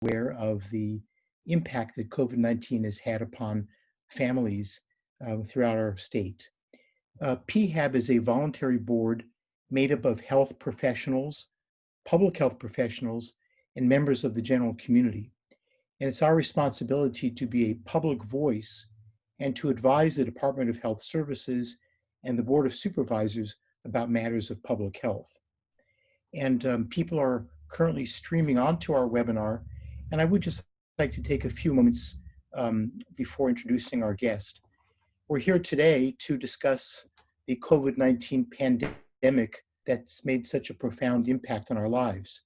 aware of the impact that COVID-19 has had upon families throughout our state. PHAB is a voluntary board made up of health professionals, public health professionals, and members of the general community. And it's our responsibility to be a public voice and to advise the Department of Health Services and the Board of Supervisors about matters of public health. And people are currently streaming onto our webinar, and I would just like to take a few moments before introducing our guest. We're here today to discuss the COVID-19 pandemic that's made such a profound impact on our lives.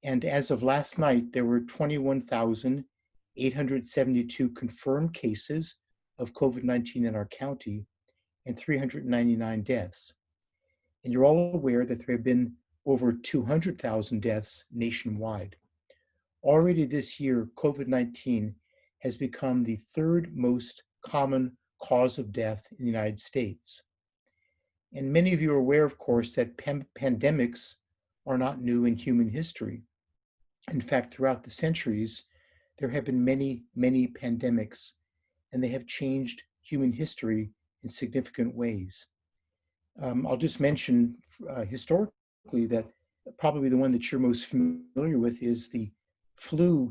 And as of last night, there were 21,872 confirmed cases of COVID-19 in our county and 399 deaths. And you're all aware that there have been over 200,000 deaths nationwide. Already this year, COVID-19 has become the third most common cause of death in the United States. And many of you are aware, of course, that pandemics are not new in human history. In fact, throughout the centuries, there have been many, many pandemics, and they have changed human history in significant ways. I'll just mention historically that probably the one that you're most familiar with is the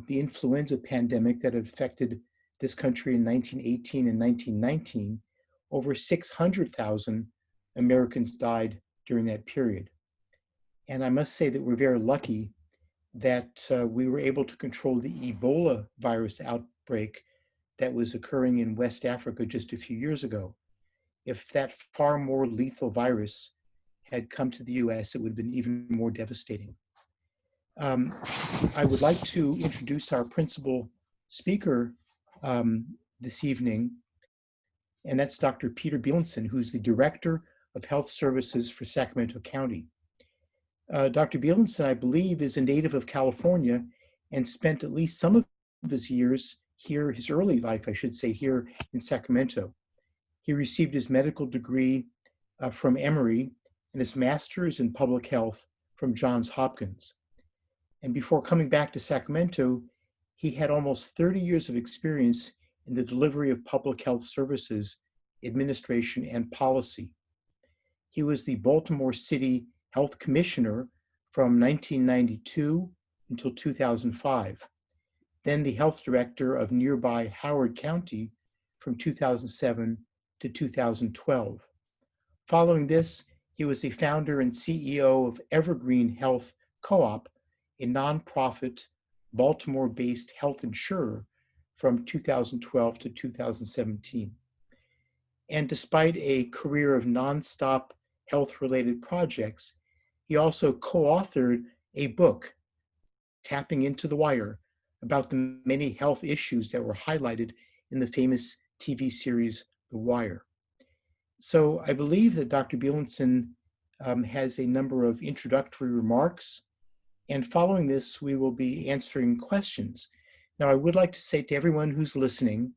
influenza pandemic that affected this country in 1918 and 1919. Over 600,000 Americans died during that period. And I must say that we're very lucky that we were able to control the Ebola virus outbreak that was occurring in West Africa just a few years ago. If that far more lethal virus had come to the US, it would have been even more devastating. I would like to introduce our principal speaker this evening, and that's Dr. Peter Bielson, who's the Director of Health Services for Sacramento County. Dr. Bielson, I believe, is a native of California and spent at least some of his years here, his early life, I should say, here in Sacramento. He received his medical degree from Emory and his master's in public health from Johns Hopkins. And before coming back to Sacramento, he had almost 30 years of experience in the delivery of public health services, administration, and policy. He was the Baltimore City Health Commissioner from 1992 until 2005, then the health director of nearby Howard County from 2007 to 2012. Following this, he was the founder and CEO of Evergreen Health Co-op, a nonprofit Baltimore-based health insurer from 2012 to 2017. And despite a career of nonstop health-related projects, he also co-authored a book, Tapping Into the Wire, about the many health issues that were highlighted in the famous TV series, The Wire. So I believe that Dr. Bielson has a number of introductory remarks, and following this, we will be answering questions. Now, I would like to say to everyone who's listening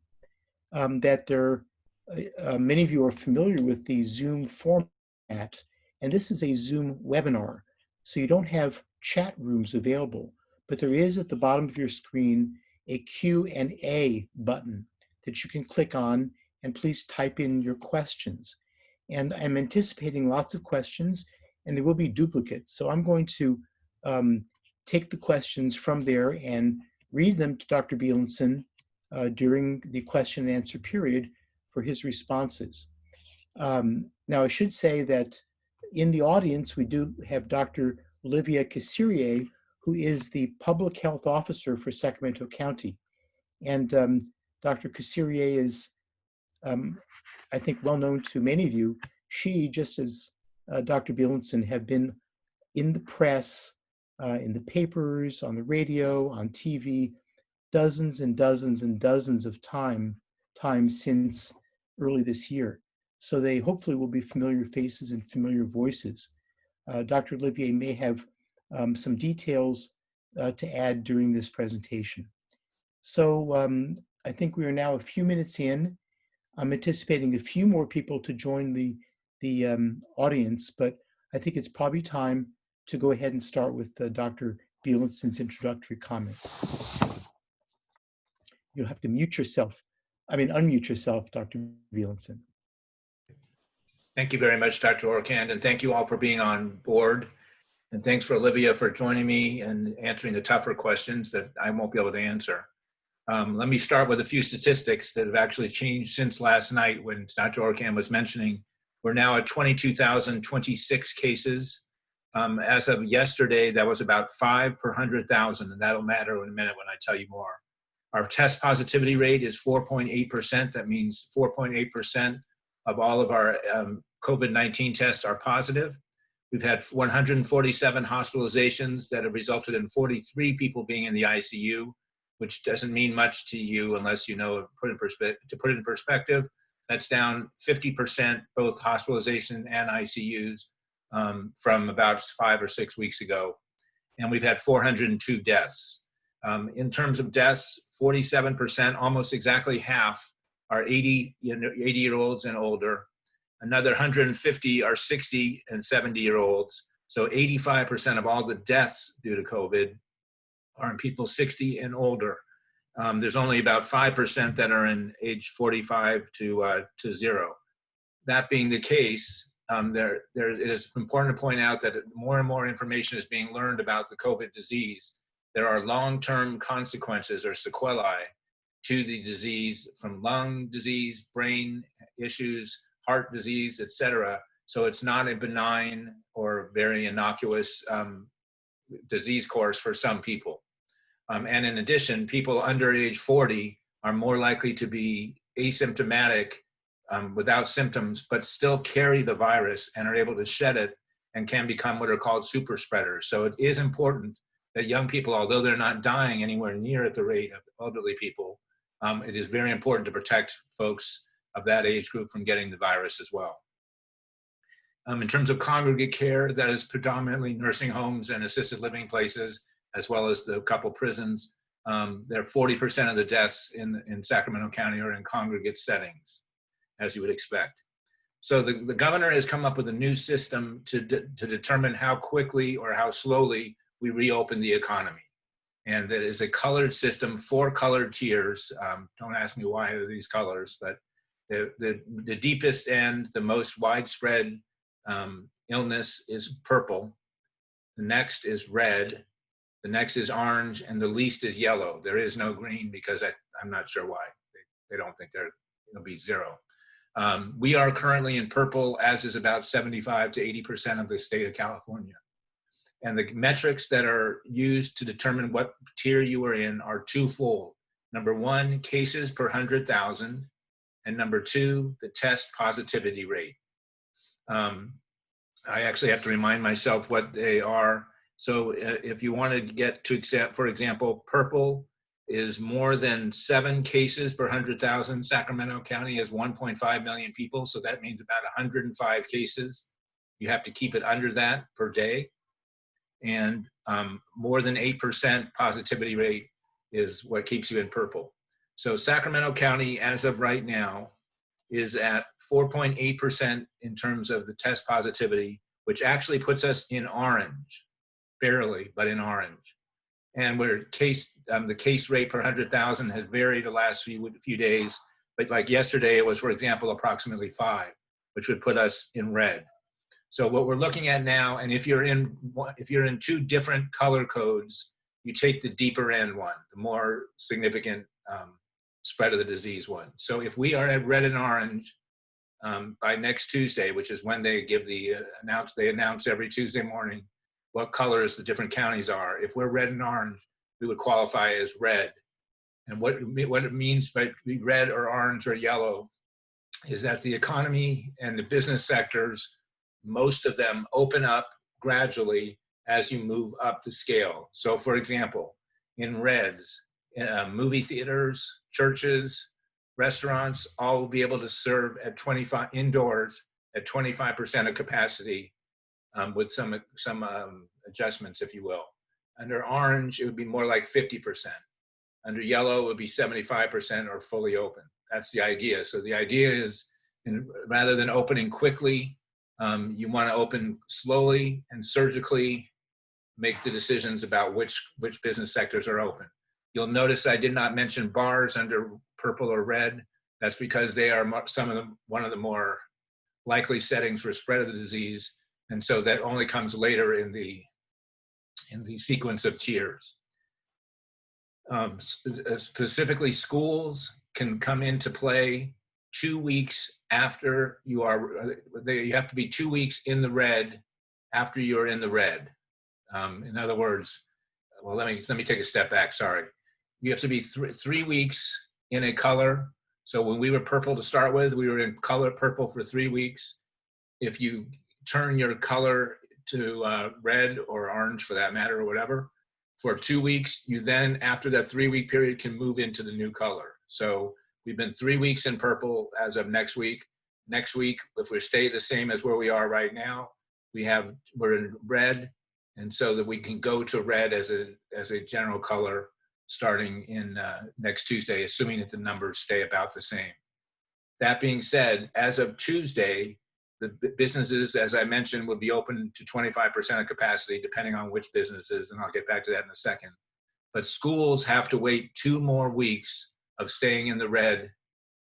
that many of you are familiar with the Zoom format, and this is a Zoom webinar, so you don't have chat rooms available, but there is at the bottom of your screen a Q&A button that you can click on, and please type in your questions. And I'm anticipating lots of questions, and there will be duplicates. So I'm going to take the questions from there and read them to Dr. Bielson during the question and answer period for his responses. Now, I should say that in the audience, we do have Dr. Olivia Kasirye, who is the Public Health Officer for Sacramento County. And Dr. Kasirye is, I think, well known to many of you. She, just as Dr. Bielson, have been in the press, in the papers, on the radio, on TV, dozens and dozens and dozens of times since early this year. So they hopefully will be familiar faces and familiar voices. Dr. Olivia may have some details to add during this presentation. So I think we are now a few minutes in. I'm anticipating a few more people to join the audience, but I think it's probably time to go ahead and start with Dr. Bielson's introductory comments. You'll have to unmute yourself, Dr. Beilenson. Thank you very much, Dr. Orkand, and thank you all for being on board. And thanks for Olivia for joining me and answering the tougher questions that I won't be able to answer. Let me start with a few statistics that have actually changed since last night when Dr. Orkand was mentioning. We're now at 22,026 cases. As of yesterday, that was about 5 per 100,000, and that'll matter in a minute when I tell you more. Our test positivity rate is 4.8%. That means 4.8% of all of our COVID-19 tests are positive. We've had 147 hospitalizations that have resulted in 43 people being in the ICU, which doesn't mean much to you unless you know, to put it in perspective, that's down 50%, both hospitalization and ICUs, from about 5 or 6 weeks ago. And we've had 402 deaths. In terms of deaths, 47%, almost exactly half, are 80-year-olds and older. Another 150 are 60 and 70-year-olds. So 85% of all the deaths due to COVID are in people 60 and older. There's only about 5% that are in age 45 to 0. That being the case, it is important to point out that more and more information is being learned about the COVID disease. There are long-term consequences or sequelae to the disease from lung disease, brain issues, heart disease, etc. So it's not a benign or very innocuous disease course for some people. And in addition, people under age 40 are more likely to be asymptomatic without symptoms, but still carry the virus and are able to shed it and can become what are called super spreaders. So it is important that young people, although they're not dying anywhere near at the rate of elderly people, it is very important to protect folks of that age group from getting the virus as well. In terms of congregate care, that is predominantly nursing homes and assisted living places, as well as the couple prisons. There are 40% of the deaths in Sacramento County are in congregate settings, as you would expect. So the governor has come up with a new system to determine how quickly or how slowly we reopen the economy. And that is a colored system, 4 colored tiers. Don't ask me why are these colors, but the deepest end, the most widespread illness is purple. The next is red. The next is orange, and the least is yellow. There is no green because I'm not sure why. They don't think it'll be 0. We are currently in purple, as is about 75 to 80% of the state of California. And the metrics that are used to determine what tier you are in are twofold. Number 1, cases per 100,000, and number 2, the test positivity rate. I actually have to remind myself what they are. So if you want to get to, for example, purple is more than 7 cases per 100,000. Sacramento County has 1.5 million people, so that means about 105 cases. You have to keep it under that per day. And more than 8% positivity rate is what keeps you in purple. So Sacramento County, as of right now, is at 4.8% in terms of the test positivity, which actually puts us in orange, barely, but in orange. And the case rate per 100,000 has varied the last few days, but like yesterday, it was, for example, approximately 5, which would put us in red. So what we're looking at now, and if you're in 2 different color codes, you take the deeper end one, the more significant spread of the disease one. So if we are at red and orange by next Tuesday, which is when they give they announce every Tuesday morning what colors the different counties are. If we're red and orange, we would qualify as red. And what it means by red or orange or yellow is that the economy and the business sectors, most of them open up gradually as you move up the scale. So for example, in reds, movie theaters, churches, restaurants, all will be able to serve at 25 indoors at 25% of capacity with some adjustments, if you will. Under orange, it would be more like 50%. Under yellow, it would be 75% or fully open. That's the idea. So the idea is, rather than opening quickly, you want to open slowly and surgically make the decisions about which business sectors are open. You'll notice I did not mention bars under purple or red. That's because they are one of the more likely settings for spread of the disease, and so that only comes later in the sequence of tiers. Specifically, schools can come into play 2 weeks after you have to be 2 weeks in the red after you're in the red. In other words, well, let me take a step back. Sorry, you have to be 3 weeks in a color. So when we were purple to start with, we were in color purple for 3 weeks. If you turn your color to red or orange, for that matter, or whatever, for 2 weeks, you then, after that 3 week period, can move into the new color. So we've been 3 weeks in purple as of next week. Next week, if we stay the same as where we are right now, we're in red, and so that we can go to red as a general color starting in next Tuesday, assuming that the numbers stay about the same. That being said, as of Tuesday, the businesses, as I mentioned, will be open to 25% of capacity, depending on which businesses, and I'll get back to that in a second. But schools have to wait 2 more weeks of staying in the red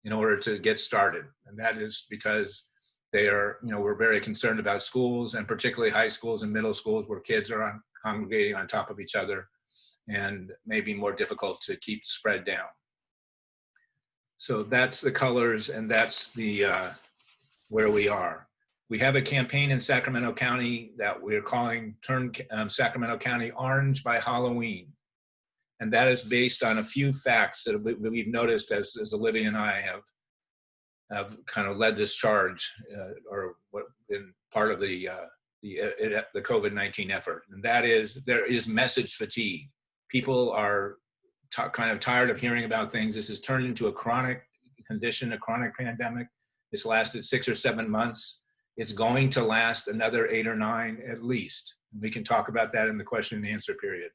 in order to get started. And that is because we're very concerned about schools, and particularly high schools and middle schools where kids are congregating on top of each other and may be more difficult to keep the spread down. So that's the colors, and that's the where we are. We have a campaign in Sacramento County that we're calling Turn Sacramento County Orange by Halloween. And that is based on a few facts that we've noticed as Olivia and I have kind of led this charge, or what been part of the COVID-19 effort. And that is, there is message fatigue. People are kind of tired of hearing about things. This has turned into a chronic condition, a chronic pandemic. It's lasted 6 or 7 months. It's going to last another 8 or 9 at least. We can talk about that in the question and answer period.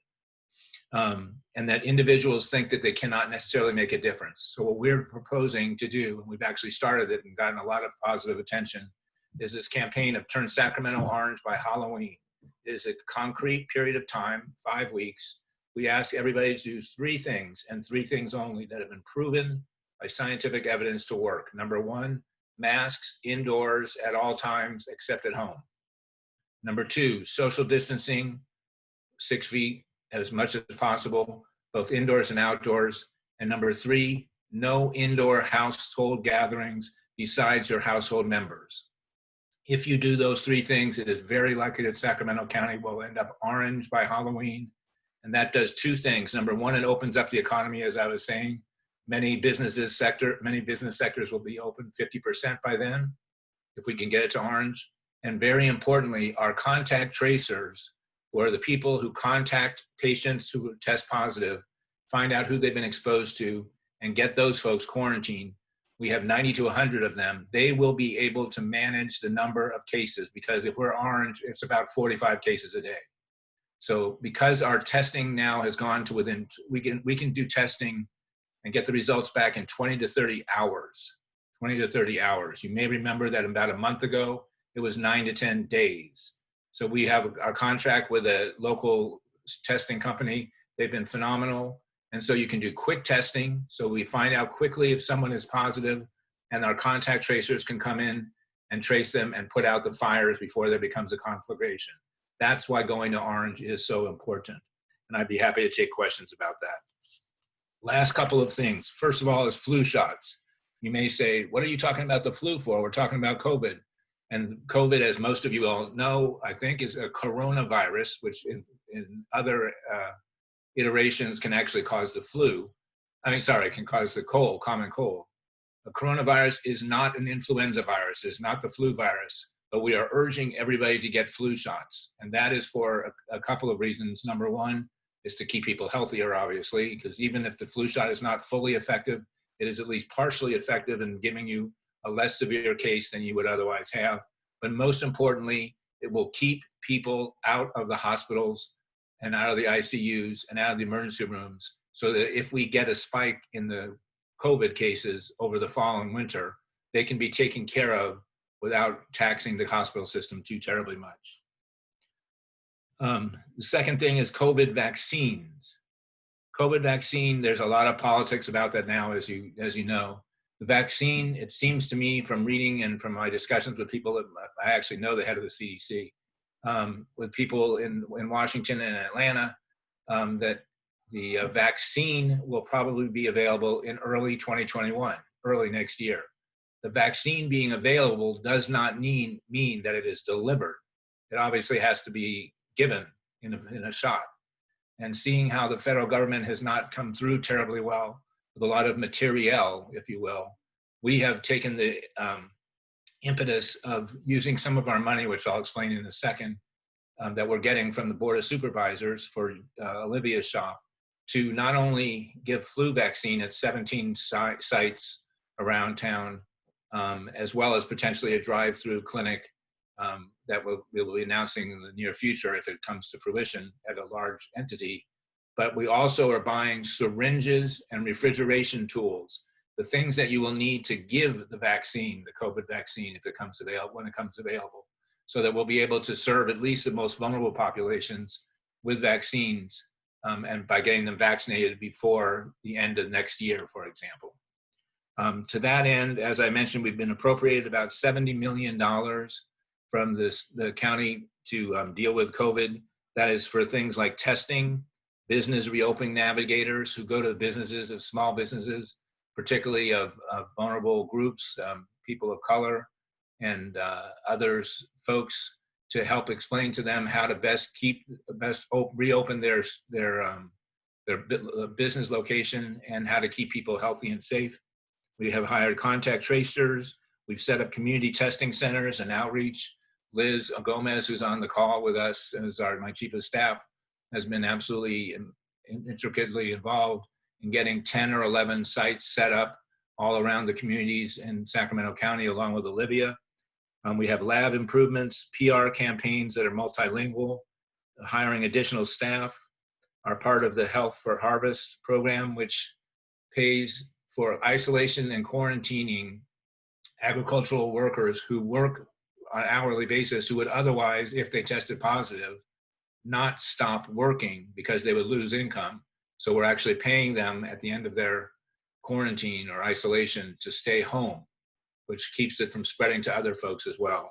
And that individuals think that they cannot necessarily make a difference. So what we're proposing to do, and we've actually started it and gotten a lot of positive attention, is this campaign of Turn Sacramento Orange by Halloween. It is a concrete period of time, 5 weeks. We ask everybody to do 3 things, and 3 things only, that have been proven by scientific evidence to work. Number 1, masks indoors at all times except at home. Number 2, social distancing, 6 feet as much as possible, both indoors and outdoors. And number 3, no indoor household gatherings besides your household members. If you do those 3 things, it is very likely that Sacramento County will end up orange by Halloween. And that does 2 things. Number 1, it opens up the economy, as I was saying. Many business sectors will be open 50% by then, if we can get it to orange. And very importantly, our contact tracers, who are the people who contact patients who test positive, find out who they've been exposed to, and get those folks quarantined. We have 90 to 100 of them. They will be able to manage the number of cases, because if we're orange, it's about 45 cases a day. So because our testing now has gone to within, we can do testing and get the results back in 20 to 30 hours. 20 to 30 hours. You may remember that about a month ago, it was 9 to 10 days. So we have our contract with a local testing company. They've been phenomenal. And so you can do quick testing. So we find out quickly if someone is positive, and our contact tracers can come in and trace them and put out the fires before there becomes a conflagration. That's why going to orange is so important. And I'd be happy to take questions about that. Last couple of things. First of all is flu shots. You may say, what are you talking about the flu for? We're talking about COVID. And COVID, as most of you all know, I think, is a coronavirus, which in other iterations can actually cause the flu. Can cause the cold, common cold. A coronavirus is not an influenza virus. It's not the flu virus. But we are urging everybody to get flu shots. And that is for a couple of reasons. Number 1 is to keep people healthier, obviously, because even if the flu shot is not fully effective, it is at least partially effective in giving you a less severe case than you would otherwise have. But most importantly, it will keep people out of the hospitals and out of the ICUs and out of the emergency rooms, so that if we get a spike in the COVID cases over the fall and winter, they can be taken care of without taxing the hospital system too terribly much. The second thing is COVID vaccines. COVID vaccine, there's a lot of politics about that now, as you know. The vaccine, it seems to me from reading and from my discussions with people, I actually know the head of the CDC, with people in Washington and Atlanta, that the vaccine will probably be available in early 2021, early next year. The vaccine being available does not mean that it is delivered. It obviously has to be given in a shot. And seeing how the federal government has not come through terribly well with a lot of materiel, if you will, we have taken the impetus of using some of our money, which I'll explain in a second, that we're getting from the Board of Supervisors for Olivia's shop, to not only give flu vaccine at 17 sites around town, as well as potentially a drive-through clinic that we'll be announcing in the near future if it comes to fruition at a large entity. But we also are buying syringes and refrigeration tools, the things that you will need to give the vaccine, the COVID vaccine, if it comes available, when it comes available, so that we'll be able to serve at least the most vulnerable populations with vaccines, and by getting them vaccinated before the end of next year, for example. To that end, as I mentioned, we've been appropriated about $70 million from the county to deal with COVID. That is for things like testing, business reopening navigators who go to businesses of small businesses, particularly of vulnerable groups, people of color, and others, folks, to help explain to them how to best reopen their business location and how to keep people healthy and safe. We have hired contact tracers. We've set up community testing centers and outreach. Liz Gomez, who's on the call with us, as my chief of staff, has been absolutely intricately involved in getting 10 or 11 sites set up all around the communities in Sacramento County, along with Olivia. We have lab improvements, PR campaigns that are multilingual, hiring additional staff, are part of the Health for Harvest program, which pays for isolation and quarantining agricultural workers who work on an hourly basis, who would otherwise, if they tested positive, not stop working because they would lose income. So we're actually paying them at the end of their quarantine or isolation to stay home, which keeps it from spreading to other folks as well.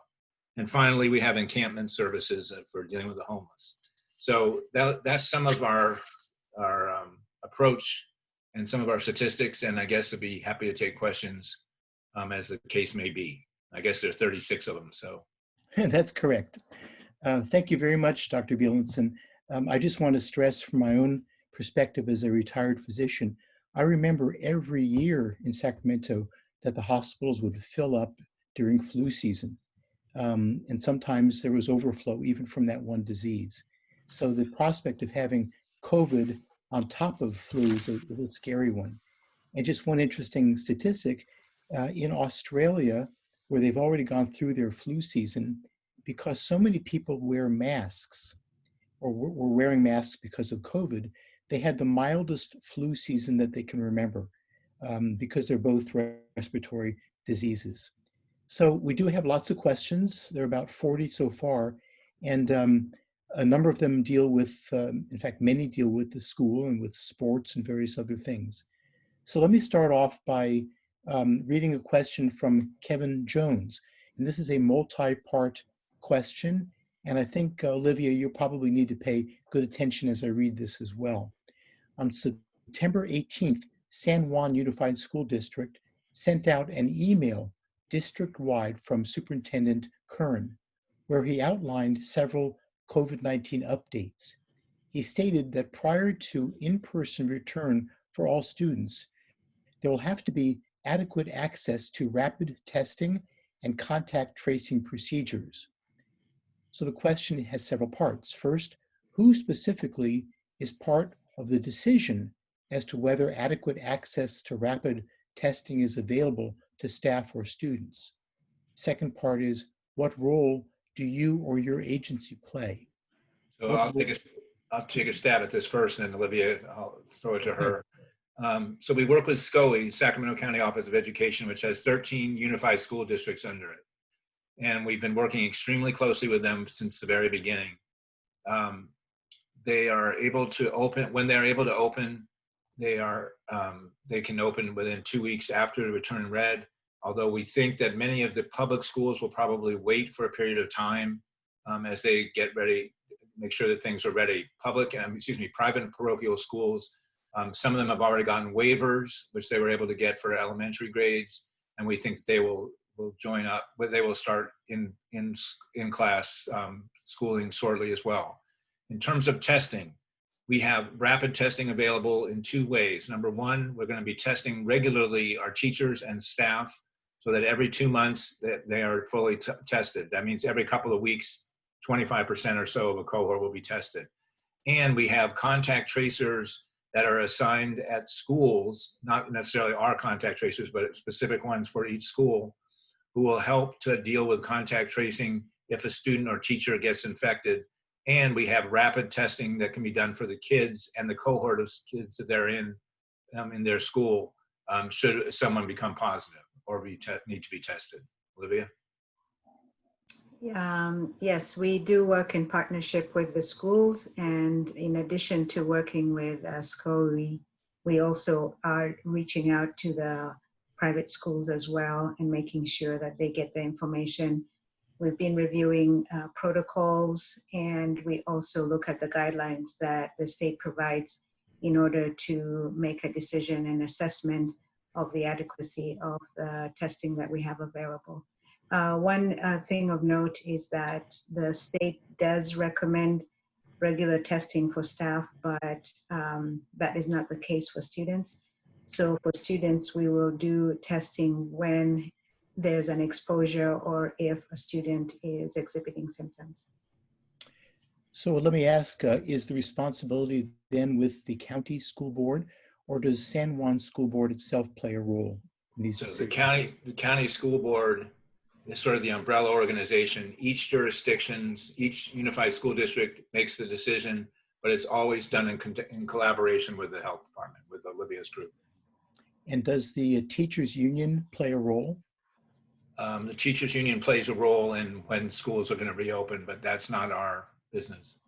And finally, we have encampment services for dealing with the homeless. So that's some of our approach and some of our statistics, and I guess I'd be happy to take questions as the case may be. I guess there are 36 of them, so. That's correct. Thank you very much, Dr. Bielson. I just want to stress from my own perspective as a retired physician, I remember every year in Sacramento that the hospitals would fill up during flu season. And sometimes there was overflow even from that one disease. So the prospect of having COVID on top of flu is a scary one. And just one interesting statistic, in Australia, where they've already gone through their flu season, because so many people wear masks or were wearing masks because of COVID, they had the mildest flu season that they can remember, because they're both respiratory diseases. So we do have lots of questions. There are about 40 so far, and a number of them deal with, in fact, many deal with the school and with sports and various other things. So let me start off by reading a question from Kevin Jones. And this is a multi-part question. And I think, Olivia, you'll probably need to pay good attention as I read this as well. On September 18th, San Juan Unified School District sent out an email district-wide from Superintendent Kern, where he outlined several COVID-19 updates. He stated that prior to in-person return for all students, there will have to be adequate access to rapid testing and contact tracing procedures. So the question has several parts. First, who specifically is part of the decision as to whether adequate access to rapid testing is available to staff or students? Second part is, what role do you or your agency play? So I'll take a stab at this first, and then Olivia, I'll throw it to her. So we work with SCOE, Sacramento County Office of Education, which has 13 unified school districts under it. And we've been working extremely closely with them since the very beginning. they are able to open, when they're able to open, they can open within 2 weeks after the return red. Although we think that many of the public schools will probably wait for a period of time as they get ready, make sure that things are ready. Private and parochial schools, some of them have already gotten waivers, which they were able to get for elementary grades, and we think that they will join up, but they will start in class schooling shortly as well. In terms of testing, we have rapid testing available in 2 ways. Number one, we're going to be testing regularly our teachers and staff so that every 2 months they are fully tested. That means every couple of weeks, 25% or so of a cohort will be tested. And we have contact tracers that are assigned at schools, not necessarily our contact tracers, but specific ones for each school, who will help to deal with contact tracing if a student or teacher gets infected. And we have rapid testing that can be done for the kids and the cohort of kids that they're in their school should someone become positive or need to be tested. Olivia? Yes, we do work in partnership with the schools, and in addition to working with SCORE, we also are reaching out to the private schools as well and making sure that they get the information. We've been reviewing protocols, and we also look at the guidelines that the state provides in order to make a decision and assessment of the adequacy of the testing that we have available. One thing of note is that the state does recommend regular testing for staff, but that is not the case for students. So for students, we will do testing when there's an exposure or if a student is exhibiting symptoms. So let me ask, is the responsibility then with the county school board, or does San Juan School Board itself play a role in these decisions? The county school board is sort of the umbrella organization. Each unified school district makes the decision, but it's always done in collaboration with the health department, with Olivia's group. And does the teachers union play a role? The teachers union plays a role in when schools are going to reopen, but that's not our business.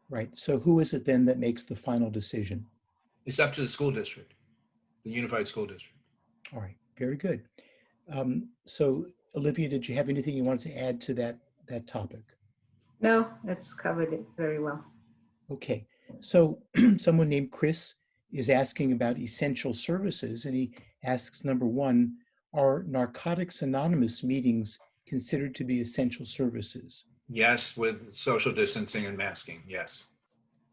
Right. So who is it then that makes the final decision? It's up to the school district, the unified school district. All right. Very good. So Olivia, did you have anything you wanted to add to that topic? No, that's covered it very well. Okay. So someone named Chris is asking about essential services, and he asks, number one, are Narcotics Anonymous meetings considered to be essential services? Yes, with social distancing and masking, yes.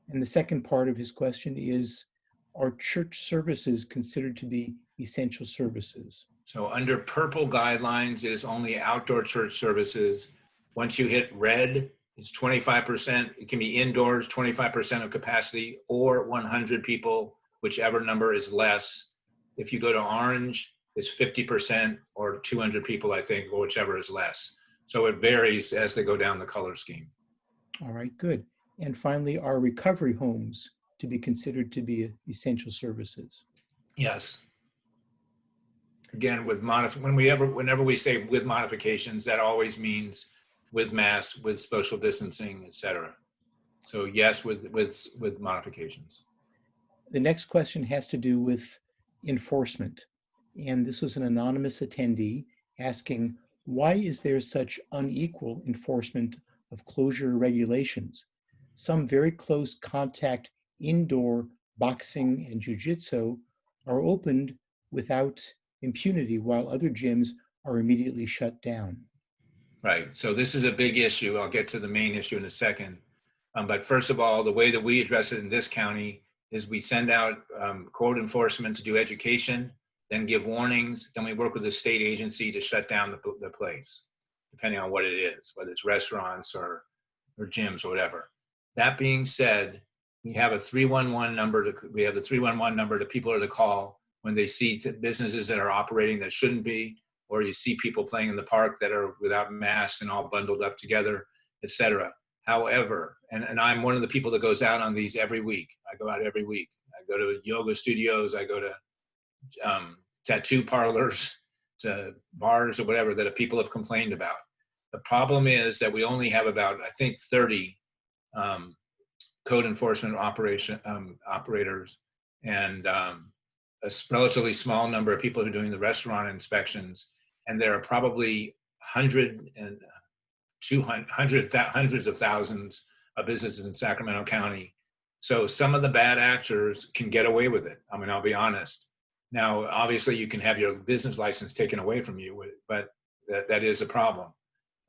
And the second part of his question is, are church services considered to be essential services? So under purple guidelines, it is only outdoor church services. Once you hit red, it's 25%. It can be indoors, 25% of capacity, or 100 people, whichever number is less. If you go to orange, it's 50% or 200 people, I think, or whichever is less. So it varies as they go down the color scheme. All right, good. And finally, are recovery homes to be considered to be essential services? Yes. Again, whenever we say with modifications, that always means with masks, with social distancing, etc. So yes, with modifications. The next question has to do with enforcement. And this was an anonymous attendee asking, why is there such unequal enforcement of closure regulations? Some very close contact indoor boxing and jiu-jitsu are opened without impunity, while other gyms are immediately shut down. Right, so this is a big issue. I'll get to the main issue in a second. But first of all, the way that we address it in this county is we send out code enforcement to do education, then give warnings, then we work with the state agency to shut down the place, depending on what it is, whether it's restaurants or gyms or whatever. That being said, we have a 311 number to people are to call when they see businesses that are operating that shouldn't be, or you see people playing in the park that are without masks and all bundled up together, etc. However, and I'm one of the people that goes out on these every week. I go out every week. I go to yoga studios. I go to tattoo parlors, to bars or whatever that people have complained about. The problem is that we only have about, I think, 30 code enforcement operators, and relatively small number of people who are doing the restaurant inspections. And there are probably hundreds of thousands of businesses in Sacramento County. So some of the bad actors can get away with it. I mean, I'll be honest. Now, obviously, you can have your business license taken away from you, but that is a problem.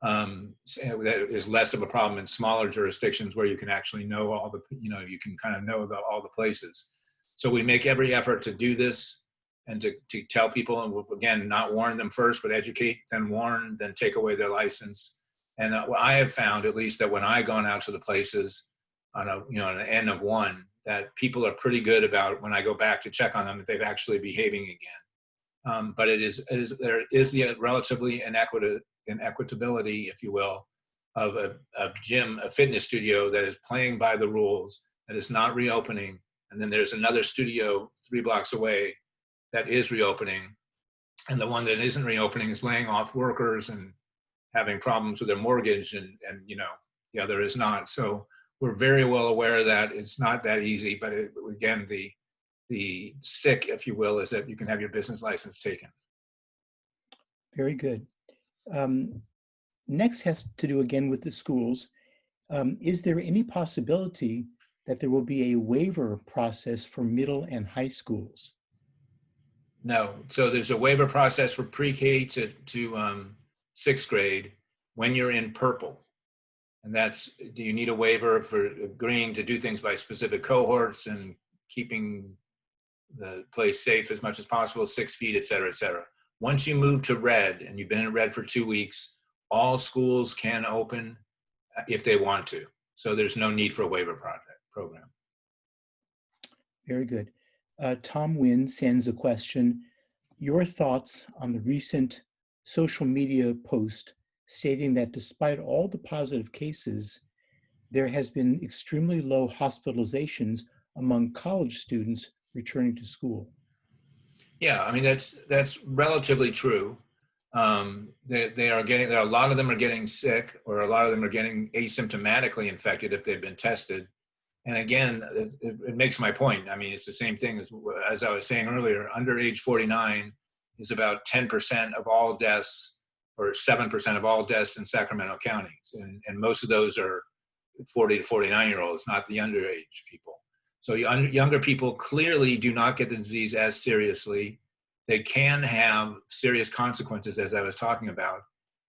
That is less of a problem in smaller jurisdictions where you can actually know all the, you can kind of know all the places. So we make every effort to do this and to tell people, and again, not warn them first, but educate, then warn, then take away their license. And I have found, at least, that when I've gone out to the places on an N of 1, that people are pretty good about, when I go back to check on them, that they're actually behaving again. But there is the relatively inequitability, if you will, of a gym, a fitness studio that is playing by the rules, that is not reopening. And then there's another studio 3 blocks away that is reopening. And the one that isn't reopening is laying off workers and having problems with their mortgage, and the other is not. So we're very well aware that it's not that easy, but again, the stick, if you will, is that you can have your business license taken. Very good. Next has to do again with the schools. Is there any possibility that there will be a waiver process for middle and high schools? No. So there's a waiver process for pre-K to 6th grade when you're in purple. And that's, do you need a waiver for agreeing to do things by specific cohorts and keeping the place safe as much as possible, 6 feet, et cetera, et cetera. Once you move to red, and you've been in red for 2 weeks, all schools can open if they want to. So there's no need for a waiver program. Very good. Tom Wynn sends a question. Your thoughts on the recent social media post stating that despite all the positive cases, there has been extremely low hospitalizations among college students returning to school. Yeah, I mean, that's relatively true. They are getting, a lot of them are getting sick, or a lot of them are getting asymptomatically infected if they've been tested. And again, it makes my point. I mean, it's the same thing as I was saying earlier. Under age 49 is about 10% of all deaths, or 7% of all deaths in Sacramento County. And most of those are 40 to 49-year-olds, not the underage people. So younger people clearly do not get the disease as seriously. They can have serious consequences, as I was talking about,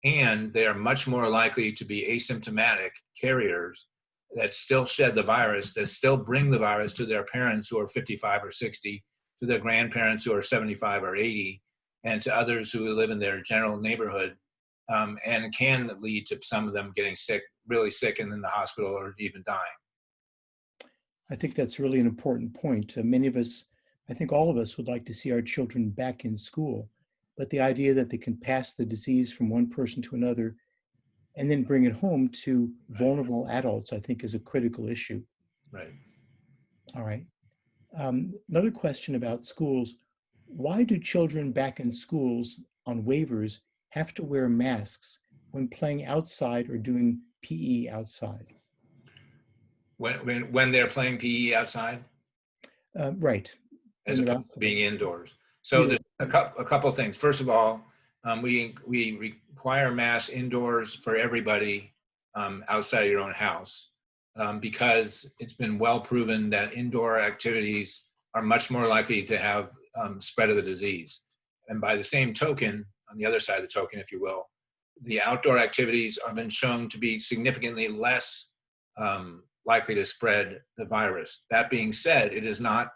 and they are much more likely to be asymptomatic carriers that still shed the virus, that still bring the virus to their parents who are 55 or 60, to their grandparents who are 75 or 80, and to others who live in their general neighborhood, and can lead to some of them getting sick, really sick, and in the hospital, or even dying. I think that's really an important point. Many of us, I think all of us, would like to see our children back in school, but the idea that they can pass the disease from one person to another and then bring it home to vulnerable adults, I think, is a critical issue. Right. All right. Another question about schools. Why do children back in schools on waivers have to wear masks when playing outside or doing PE outside? When they're playing PE outside? Right. As opposed to being indoors. So there's a couple of things. First of all, we require masks indoors for everybody outside of your own house, because it's been well proven that indoor activities are much more likely to have spread of the disease. And by the same token, on the other side of the token, if you will, the outdoor activities have been shown to be significantly less likely to spread the virus. That being said, it is not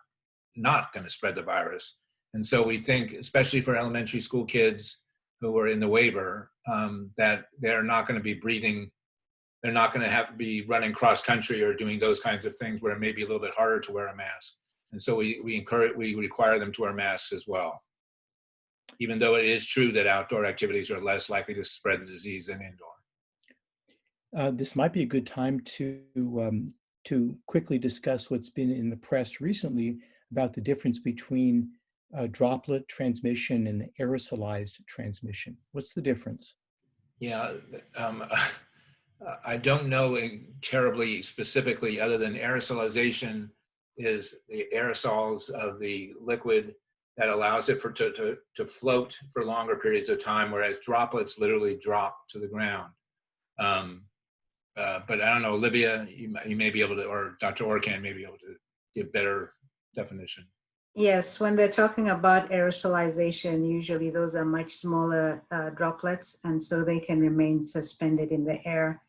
going to spread the virus. And so we think, especially for elementary school kids who are in the waiver, that they're not going to be breathing, they're not going to be running cross country or doing those kinds of things where it may be a little bit harder to wear a mask. And so we require them to wear masks as well, even though it is true that outdoor activities are less likely to spread the disease than indoor. This might be a good time to quickly discuss what's been in the press recently about the difference between droplet transmission and aerosolized transmission. What's the difference? Yeah, I don't know terribly specifically, other than aerosolization is the aerosols of the liquid that allows it to float for longer periods of time, whereas droplets literally drop to the ground. But I don't know, Olivia, you may be able to, or Dr. Orkan may be able to give better definition. Yes, when they're talking about aerosolization, usually those are much smaller droplets, and so they can remain suspended in the air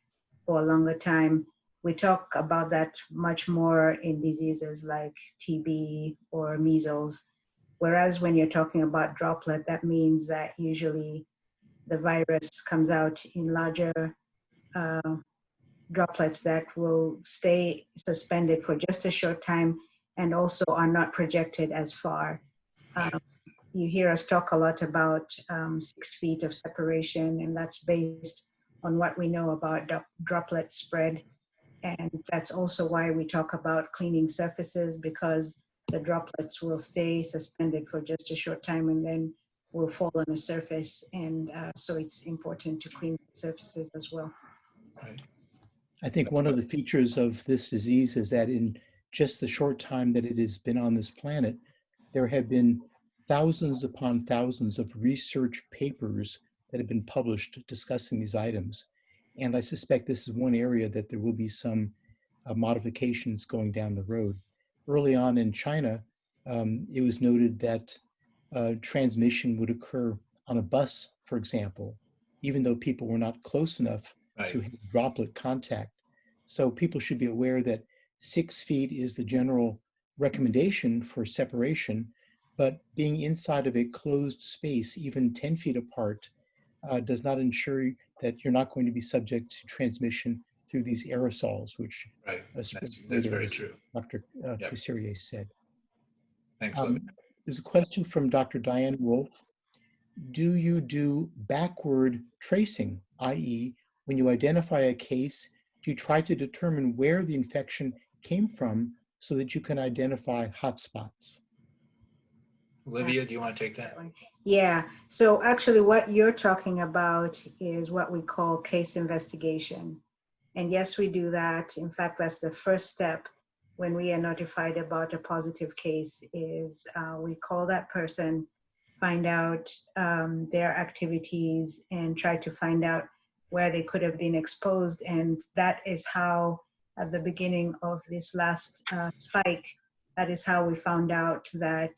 for a longer time. We talk about that much more in diseases like TB or measles, whereas when you're talking about droplet, that means that usually the virus comes out in larger uh, droplets that will stay suspended for just a short time and also are not projected as far. You hear us talk a lot about 6 feet of separation, and that's based on what we know about droplet spread. And that's also why we talk about cleaning surfaces, because the droplets will stay suspended for just a short time and then will fall on the surface. And so it's important to clean surfaces as well. Right. I think one of the features of this disease is that in just the short time that it has been on this planet, there have been thousands upon thousands of research papers that have been published discussing these items. And I suspect this is one area that there will be some modifications going down the road. Early on in China, it was noted that transmission would occur on a bus, for example, even though people were not close enough to have droplet contact. So people should be aware that 6 feet is the general recommendation for separation, but being inside of a closed space, even 10 feet apart, does not ensure that you're not going to be subject to transmission through these aerosols, which that's very true. Dr. Kasirye said. Thanks, Olivia. There's a question from Dr. Diane Wolf. Do you do backward tracing, i.e., when you identify a case, do you try to determine where the infection came from so that you can identify hotspots? Olivia, do you want to take that? Yeah, so actually what you're talking about is what we call case investigation. And yes, we do that. In fact, that's the first step when we are notified about a positive case is we call that person, find out their activities and try to find out where they could have been exposed. And that is how, at the beginning of this last spike, that is how we found out that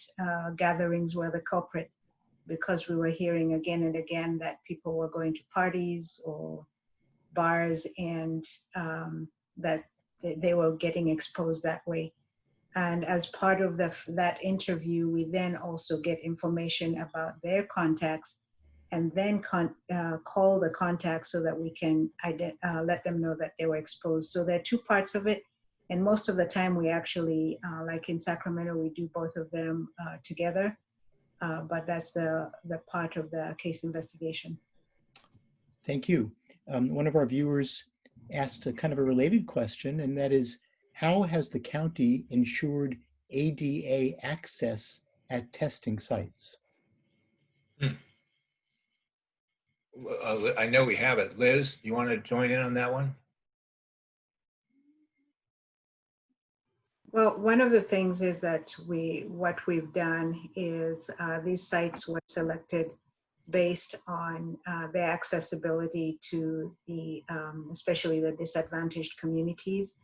gatherings were the culprit, because we were hearing again and again that people were going to parties or bars and that they were getting exposed that way. And as part of that interview, we then also get information about their contacts and then call the contacts so that we can let them know that they were exposed. So there are two parts of it. And most of the time we actually, like in Sacramento, we do both of them together. But that's the part of the case investigation. Thank you. One of our viewers asked a kind of a related question, and that is, how has the county ensured ADA access at testing sites? I know we have it. Liz, you want to join in on that one? Well, one of the things is that what we've done is these sites were selected based on their accessibility to the, especially the disadvantaged communities.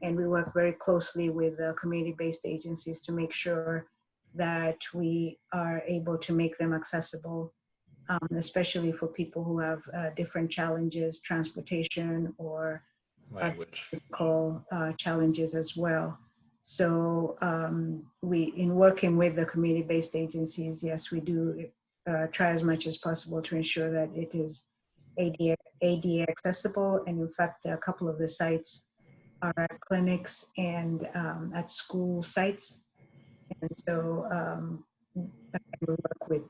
And we work very closely with the community-based agencies to make sure that we are able to make them accessible, especially for people who have different challenges, transportation or language, physical challenges as well. So in working with the community-based agencies, yes, we do try as much as possible to ensure that it is ADA accessible. And in fact, a couple of the sites are at clinics and at school sites. And so we work with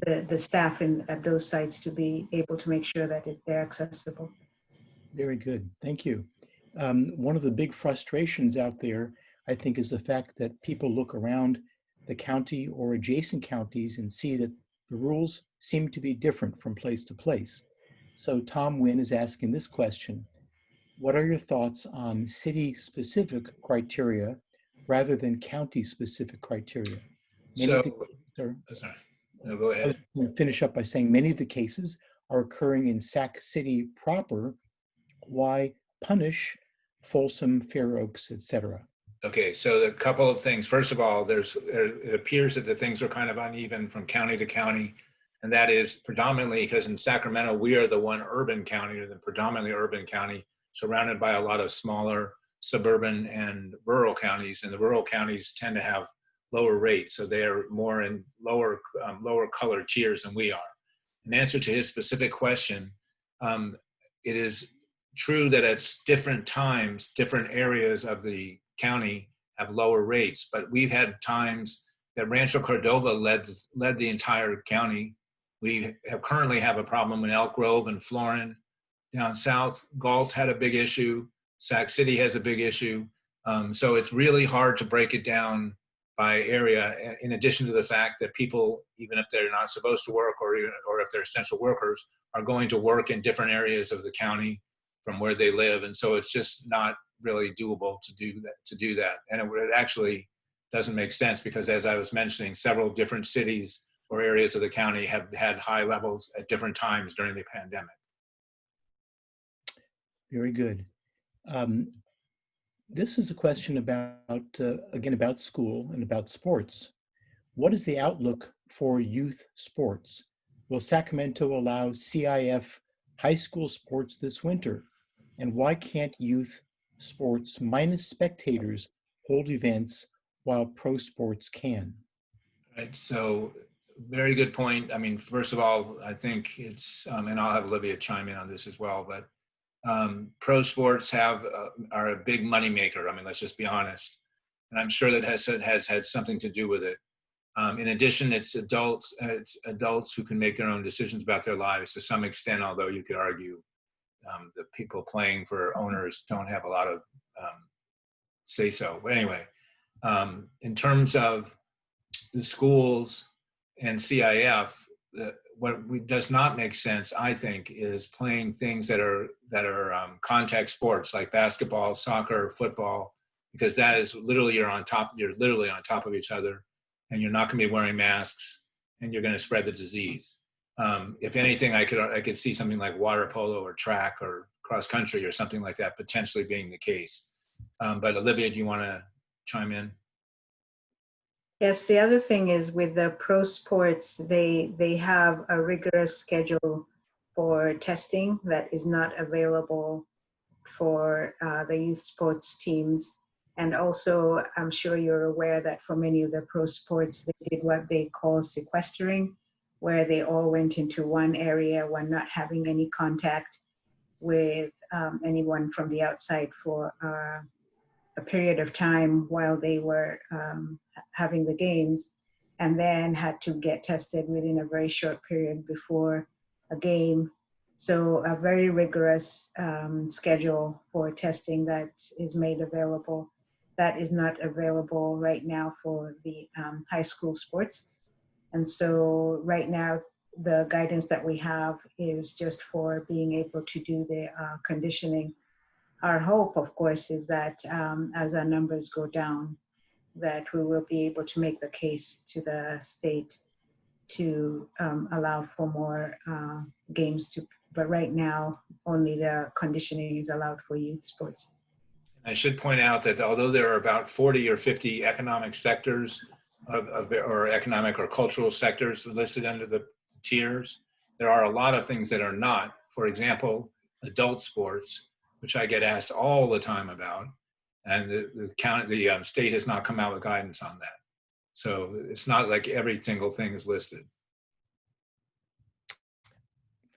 the staff at those sites to be able to make sure that they're accessible. Very good, thank you. One of the big frustrations out there, I think, is the fact that people look around the county or adjacent counties and see that the rules seem to be different from place to place. So Tom Wynn is asking this question: what are your thoughts on city-specific criteria rather than county-specific criteria? Many of the So, sorry, sorry, no, go I was ahead. going to finish up by saying many of the cases are occurring in Sac City proper. Why punish Folsom, Fair Oaks, etc.? Okay, so a couple of things. First of all, it appears that the things are kind of uneven from county to county, and that is predominantly because in Sacramento, we are the one urban county, or the predominantly urban county, surrounded by a lot of smaller suburban and rural counties, and the rural counties tend to have lower rates, so they are more in lower color tiers than we are. In answer to his specific question, it is true that at different times, different areas of the county have lower rates, but we've had times that Rancho Cordova led the entire county. We currently have a problem in Elk Grove and Florin. Down south, Galt had a big issue. Sac City has a big issue. So it's really hard to break it down by area, in addition to the fact that people, even if they're not supposed to work or if they're essential workers, are going to work in different areas of the county from where they live. And so it's just not really doable to do that. And it actually doesn't make sense because, as I was mentioning, several different cities or areas of the county have had high levels at different times during the pandemic. Very good. This is a question about, again, about school and about sports. What is the outlook for youth sports? Will Sacramento allow CIF high school sports this winter? And why can't youth sports minus spectators hold events while pro sports can? Right, so very good point. I mean, first of all, I think it's, and I'll have Olivia chime in on this as well, but pro sports are a big moneymaker. I mean, let's just be honest. And I'm sure that has had something to do with it. In addition, it's adults who can make their own decisions about their lives to some extent, although you could argue the people playing for owners don't have a lot of say so. But anyway, in terms of the schools and CIF, what does not make sense, I think, is playing things that are contact sports like basketball, soccer, football, because that is literally you're literally on top of each other, and you're not going to be wearing masks, and you're going to spread the disease. If anything, I could see something like water polo or track or cross country or something like that potentially being the case. But Olivia, do you want to chime in? Yes, the other thing is with the pro sports, they have a rigorous schedule for testing that is not available for the youth sports teams. And also, I'm sure you're aware that for many of the pro sports, they did what they call sequestering, where they all went into one area while not having any contact with anyone from the outside for a period of time while they were having the games, and then had to get tested within a very short period before a game. So a very rigorous schedule for testing that is made available. That is not available right now for the high school sports. And so right now, the guidance that we have is just for being able to do the conditioning. Our hope, of course, is that as our numbers go down, that we will be able to make the case to the state to allow for more games. But right now, only the conditioning is allowed for youth sports. I should point out that although there are about 40 or 50 economic sectors or economic or cultural sectors listed under the tiers, there are a lot of things that are not. For example, adult sports, which I get asked all the time about, and the state has not come out with guidance on that. So it's not like every single thing is listed.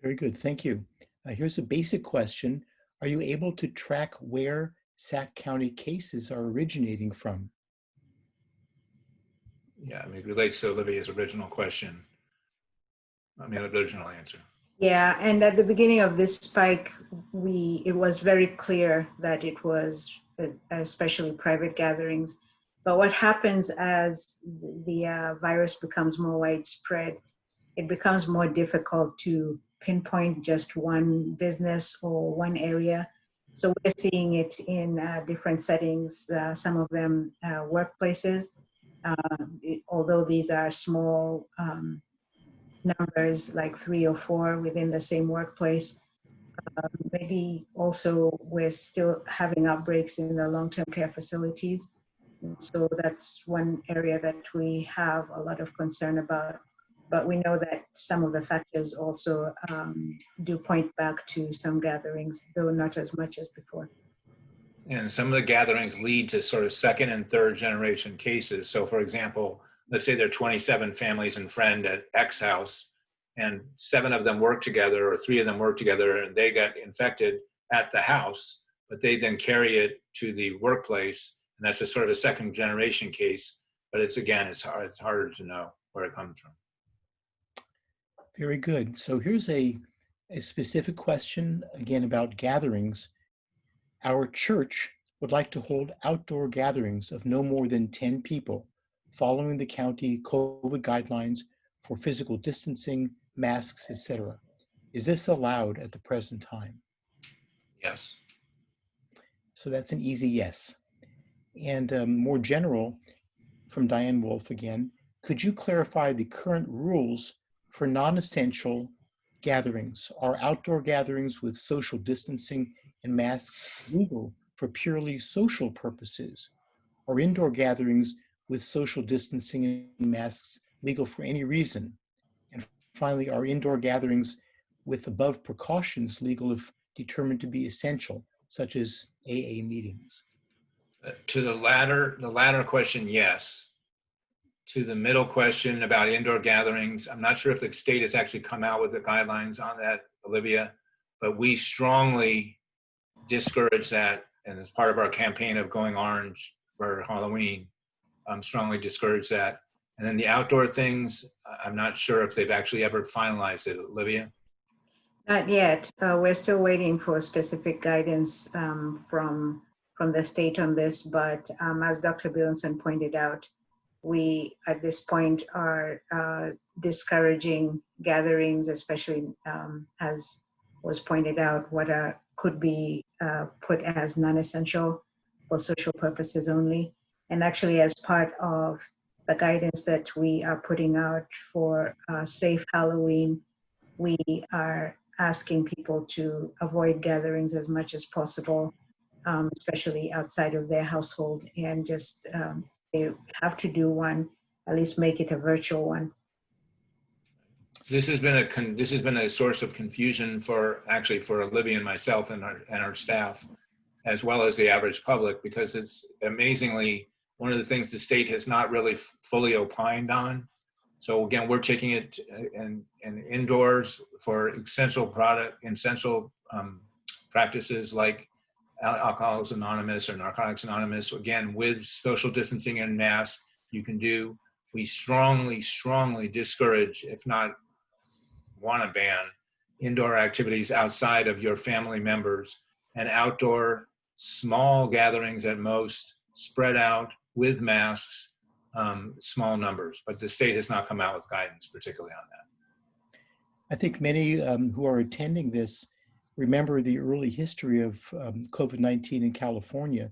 Very good, thank you. Here's a basic question. Are you able to track where Sac County cases are originating from? Yeah, I mean, it relates to Olivia's original question. Original answer. Yeah, and at the beginning of this spike, it was very clear that it was especially private gatherings. But what happens as the virus becomes more widespread, it becomes more difficult to pinpoint just one business or one area. So we're seeing it in different settings, some of them workplaces. Although these are small numbers, like 3 or 4 within the same workplace, maybe also we're still having outbreaks in the long-term care facilities. So that's one area that we have a lot of concern about. But we know that some of the factors also do point back to some gatherings, though not as much as before. And some of the gatherings lead to sort of second and third generation cases. So for example, let's say there are 27 families and friends at X house, and 7 of them work together or 3 of them work together, and they got infected at the house, but they then carry it to the workplace. And that's a sort of a second generation case, but it's harder to know where it comes from. Very good. So here's a specific question again about gatherings. Our church would like to hold outdoor gatherings of no more than 10 people, following the county COVID guidelines for physical distancing, masks, etc. Is this allowed at the present time? Yes. So that's an easy yes. And more general, from Diane Wolf again, could you clarify the current rules for non-essential gatherings? Are outdoor gatherings with social distancing and masks legal for purely social purposes? Are indoor gatherings with social distancing and masks legal for any reason? And finally, are indoor gatherings with above precautions legal if determined to be essential, such as AA meetings? To the latter question, yes. To the middle question about indoor gatherings, I'm not sure if the state has actually come out with the guidelines on that, Olivia, but we strongly discourage that. And as part of our campaign of going orange for Halloween, strongly discourage that. And then the outdoor things, I'm not sure if they've actually ever finalized it. Olivia? Not yet. We're still waiting for specific guidance from the state on this, but as Dr. Bielson pointed out, we at this point are discouraging gatherings, especially as was pointed out, what could be put as non-essential for social purposes only. And actually, as part of the guidance that we are putting out for safe Halloween, we are asking people to avoid gatherings as much as possible, especially outside of their household, and just they have to do one, at least make it a virtual one. This has been a source of confusion for Olivia and myself and our staff, as well as the average public, because it's amazingly one of the things the state has not really fully opined on. So again, we're taking it in indoors for essential practices like Alcoholics Anonymous or Narcotics Anonymous. Again, with social distancing and masks, you can do. We strongly, strongly discourage, if not want to ban, indoor activities outside of your family members, and outdoor small gatherings at most, spread out with masks, small numbers. But the state has not come out with guidance particularly on that. I think many who are attending this remember the early history of COVID-19 in California.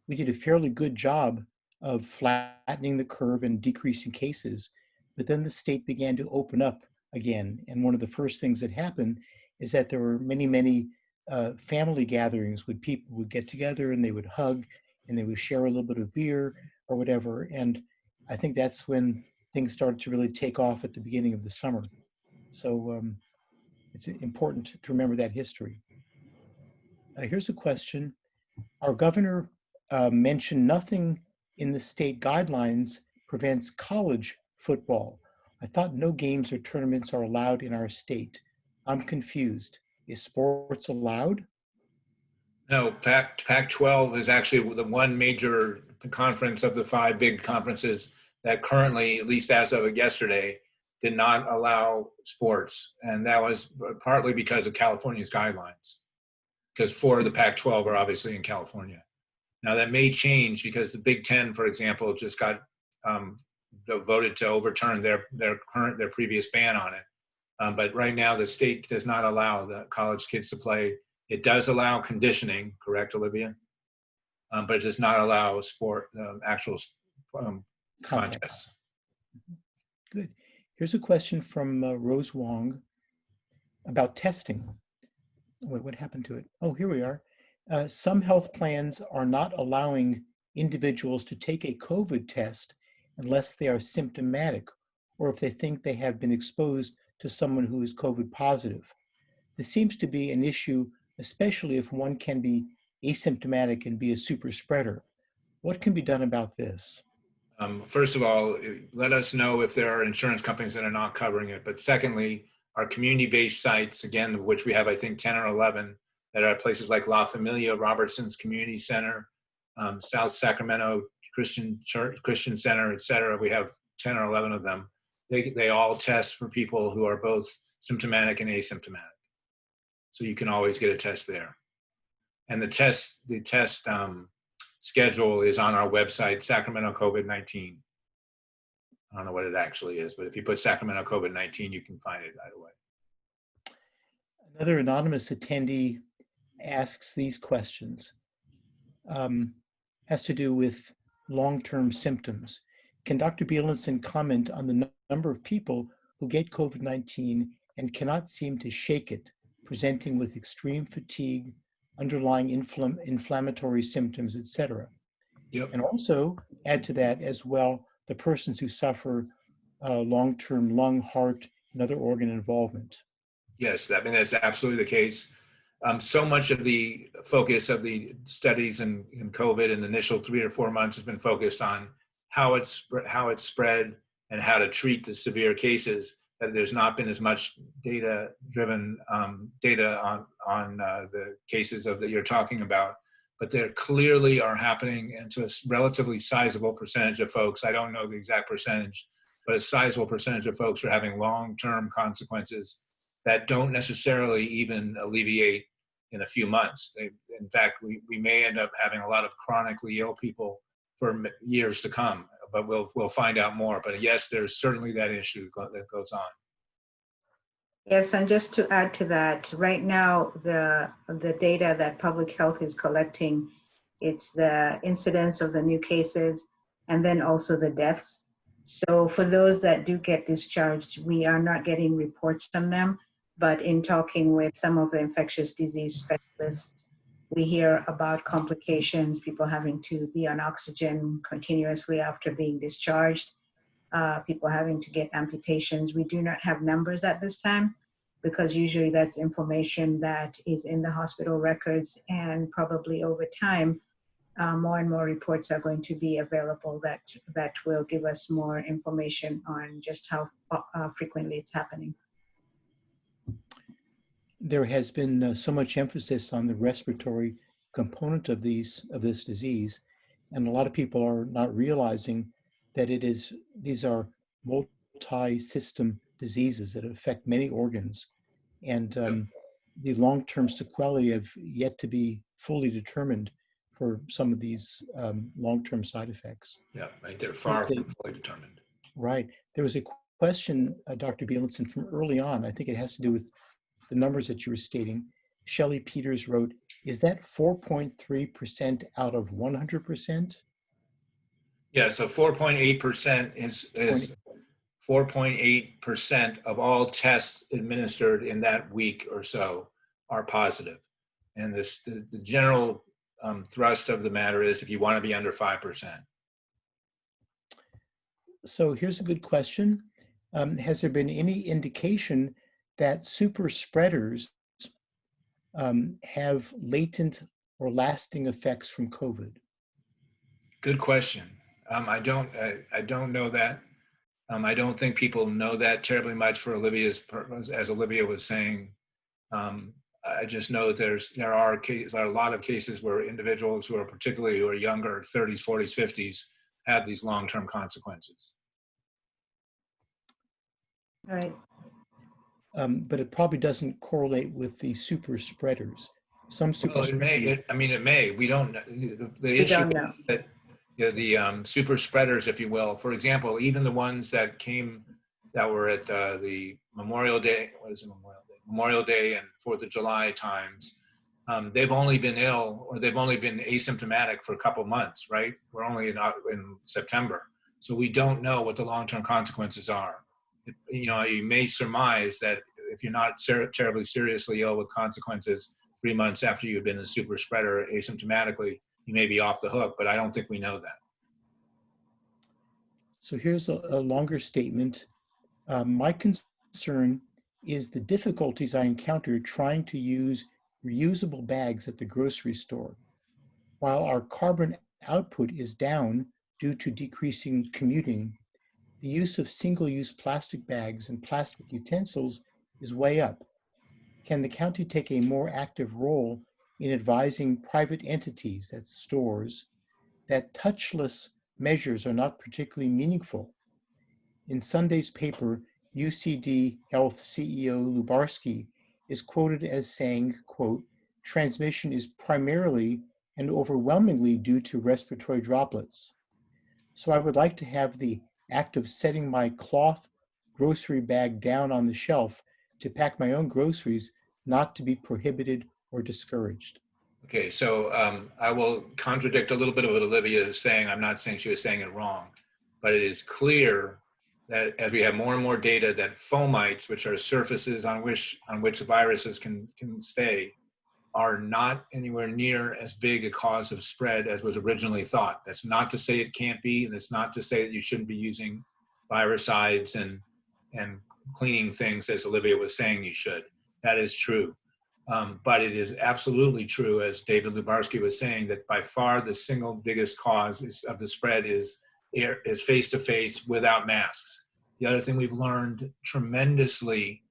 We did a fairly good job of flattening the curve and decreasing cases, but then the state began to open up again. And one of the first things that happened is that there were many family gatherings where people would get together and they would hug and they would share a little bit of beer or whatever. And I think that's when things started to really take off at the beginning of the summer. So it's important to remember that history. Here's a question. Our governor mentioned nothing in the state guidelines prevents college football. I thought no games or tournaments are allowed in our state. I'm confused. Is sports allowed? No, Pac-12 is actually the one major conference of the 5 big conferences that currently, at least as of yesterday, did not allow sports. And that was partly because of California's guidelines, because 4 of the Pac-12 are obviously in California. Now that may change because the Big Ten, for example, just got voted to overturn their previous ban on it. But right now, the state does not allow the college kids to play. It does allow conditioning, correct, Olivia? But it does not allow sport, actual Contact. contests. Good. Here's a question from Rose Wong about testing. Wait, what happened to it? Oh, here we are. Some health plans are not allowing individuals to take a COVID test unless they are symptomatic or if they think they have been exposed to someone who is COVID positive. This seems to be an issue, especially if one can be asymptomatic and be a super spreader. What can be done about this? First of all, let us know if there are insurance companies that are not covering it. But secondly, our community-based sites, again, of which we have, I think, 10 or 11, that are places like La Familia, Robertson's Community Center, South Sacramento Christian Church, Christian Center, et cetera. We have 10 or 11 of them. They all test for people who are both symptomatic and asymptomatic. So you can always get a test there. And the test schedule is on our website, Sacramento COVID-19. I don't know what it actually is, but if you put Sacramento COVID-19, you can find it right away. Another anonymous attendee asks these questions. Has to do with long-term symptoms. Can Dr. Bielson comment on the number of people who get COVID-19 and cannot seem to shake it, presenting with extreme fatigue, underlying inflammatory symptoms, etc.? Yep. And also add to that as well the persons who suffer long-term lung, heart, and other organ involvement. Yes, I mean, that's absolutely the case. So much of the focus of the studies in COVID in the initial 3 or 4 months has been focused on how it's spread and how to treat the severe cases, that there's not been as much data-driven data on the cases that you're talking about. But there clearly are happening, and to a relatively sizable percentage of folks, I don't know the exact percentage, but a sizable percentage of folks are having long-term consequences that don't necessarily even alleviate in a few months. In fact, we may end up having a lot of chronically ill people for years to come, but we'll find out more. But yes, there's certainly that issue that goes on. Yes, and just to add to that, right now, the data that public health is collecting, it's the incidence of the new cases and then also the deaths. So for those that do get discharged, we are not getting reports from them, but in talking with some of the infectious disease specialists, we hear about complications, people having to be on oxygen continuously after being discharged, people having to get amputations. We do not have numbers at this time because usually that's information that is in the hospital records, and probably over time, more and more reports are going to be available that will give us more information on just how frequently it's happening. There has been so much emphasis on the respiratory component of this disease, and a lot of people are not realizing that these are multi-system diseases that affect many organs, and the long-term sequelae have yet to be fully determined for some of these long-term side effects. Yeah, right. They're far from fully determined. Right. There was a question, Dr. Bielson, from early on. I think it has to do with the numbers that you were stating. Shelley Peters wrote, is that 4.3% out of 100%? Yeah, so 4.8% is 4.8% of all tests administered in that week or so are positive. And the general thrust of the matter is if you want to be under 5%. So here's a good question. Has there been any indication that super spreaders have latent or lasting effects from COVID? Good question. I don't know that. I don't think people know that terribly much for Olivia's purpose, as Olivia was saying. I just know that there are a lot of cases where individuals who are younger, 30s, 40s, 50s, have these long-term consequences. Right. But it probably doesn't correlate with the super spreaders. Some super It may. We don't know. The issue is that the super spreaders, if you will, for example, even the ones that were at the Memorial Day, what is it, Memorial Day? Memorial Day and 4th of July times, they've only been ill or they've only been asymptomatic for a couple months, right? We're only in September. So we don't know what the long-term consequences are. You may surmise that if you're not terribly seriously ill with consequences 3 months after you've been a super spreader asymptomatically, you may be off the hook, but I don't think we know that. So here's a longer statement. My concern is the difficulties I encounter trying to use reusable bags at the grocery store. While our carbon output is down due to decreasing commuting, the use of single-use plastic bags and plastic utensils is way up. Can the county take a more active role in advising private entities, that's stores, that touchless measures are not particularly meaningful? In Sunday's paper, UCD Health CEO Lubarsky is quoted as saying, quote, transmission is primarily and overwhelmingly due to respiratory droplets. So I would like to have the act of setting my cloth grocery bag down on the shelf to pack my own groceries not to be prohibited or discouraged. Okay, so I will contradict a little bit of what Olivia is saying. I'm not saying she was saying it wrong, but it is clear that as we have more and more data that fomites, which are surfaces on which viruses can stay, are not anywhere near as big a cause of spread as was originally thought. That's not to say it can't be, and it's not to say that you shouldn't be using virucides and cleaning things as Olivia was saying you should. That is true. But it is absolutely true, as David Lubarsky was saying, that by far the single biggest cause of the spread is face-to-face without masks. The other thing we've learned tremendously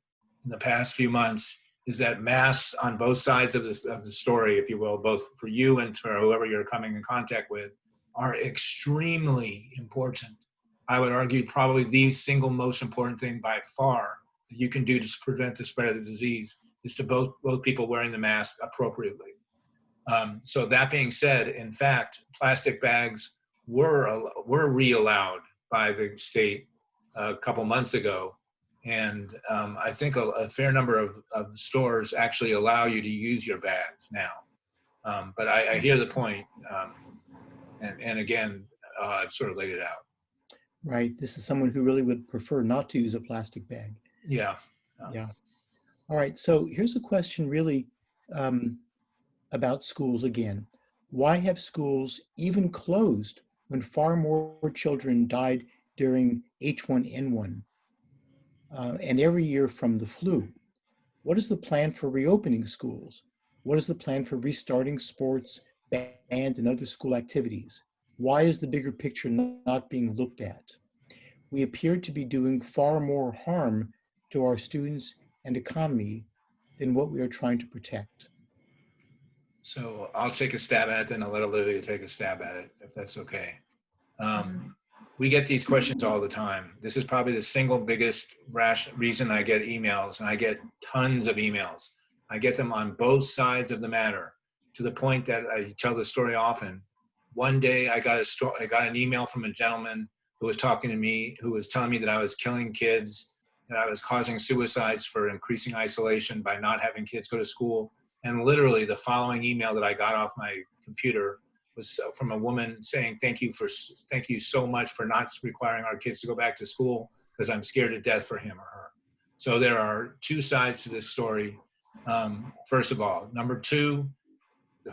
in the past few months is that masks on both sides of the story, if you will, both for you and for whoever you're coming in contact with, are extremely important. I would argue probably the single most important thing by far that you can do to prevent the spread of the disease is to both people wearing the mask appropriately. So that being said, in fact, plastic bags were re-allowed by the state a couple months ago. And I think a fair number of stores actually allow you to use your bags now. But I hear the point. And again, I've sort of laid it out. Right. This is someone who really would prefer not to use a plastic bag. Yeah. Yeah. All right. So here's a question really about schools again. Why have schools even closed when far more children died during H1N1 and every year from the flu? What is the plan for reopening schools? What is the plan for restarting sports, band, and other school activities? Why is the bigger picture not being looked at? We appear to be doing far more harm to our students and economy than what we are trying to protect. So I'll take a stab at it, then I'll let Olivia take a stab at it, if that's okay. We get these questions all the time. This is probably the single biggest reason I get emails, and I get tons of emails. I get them on both sides of the matter, to the point that I tell the story often. One day I got an email from a gentleman who was talking to me, who was telling me that I was killing kids, that I was causing suicides for increasing isolation by not having kids go to school. And literally the following email that I got off my computer was from a woman saying, thank you so much for not requiring our kids to go back to school because I'm scared to death for him or her. So there are two sides to this story. First of all. Number two,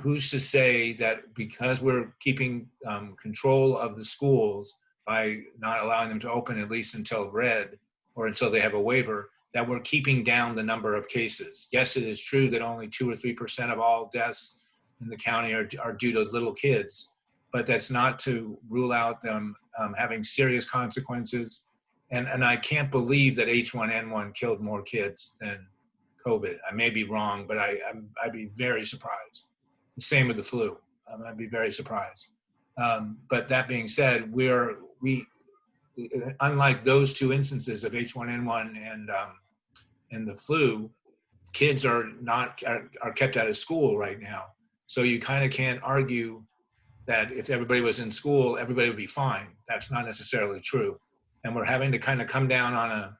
who's to say that because we're keeping control of the schools by not allowing them to open at least until red or until they have a waiver, that we're keeping down the number of cases? Yes, it is true that only 2 or 3% of all deaths in the county are due to little kids, but that's not to rule out them having serious consequences. And I can't believe that H1N1 killed more kids than COVID. I may be wrong, but I'd be very surprised. The same with the flu. I'd be very surprised. But that being said, we unlike those two instances of H1N1 and the flu, kids are kept out of school right now. So you kind of can't argue that if everybody was in school, everybody would be fine. That's not necessarily true. And we're having to kind of come down on a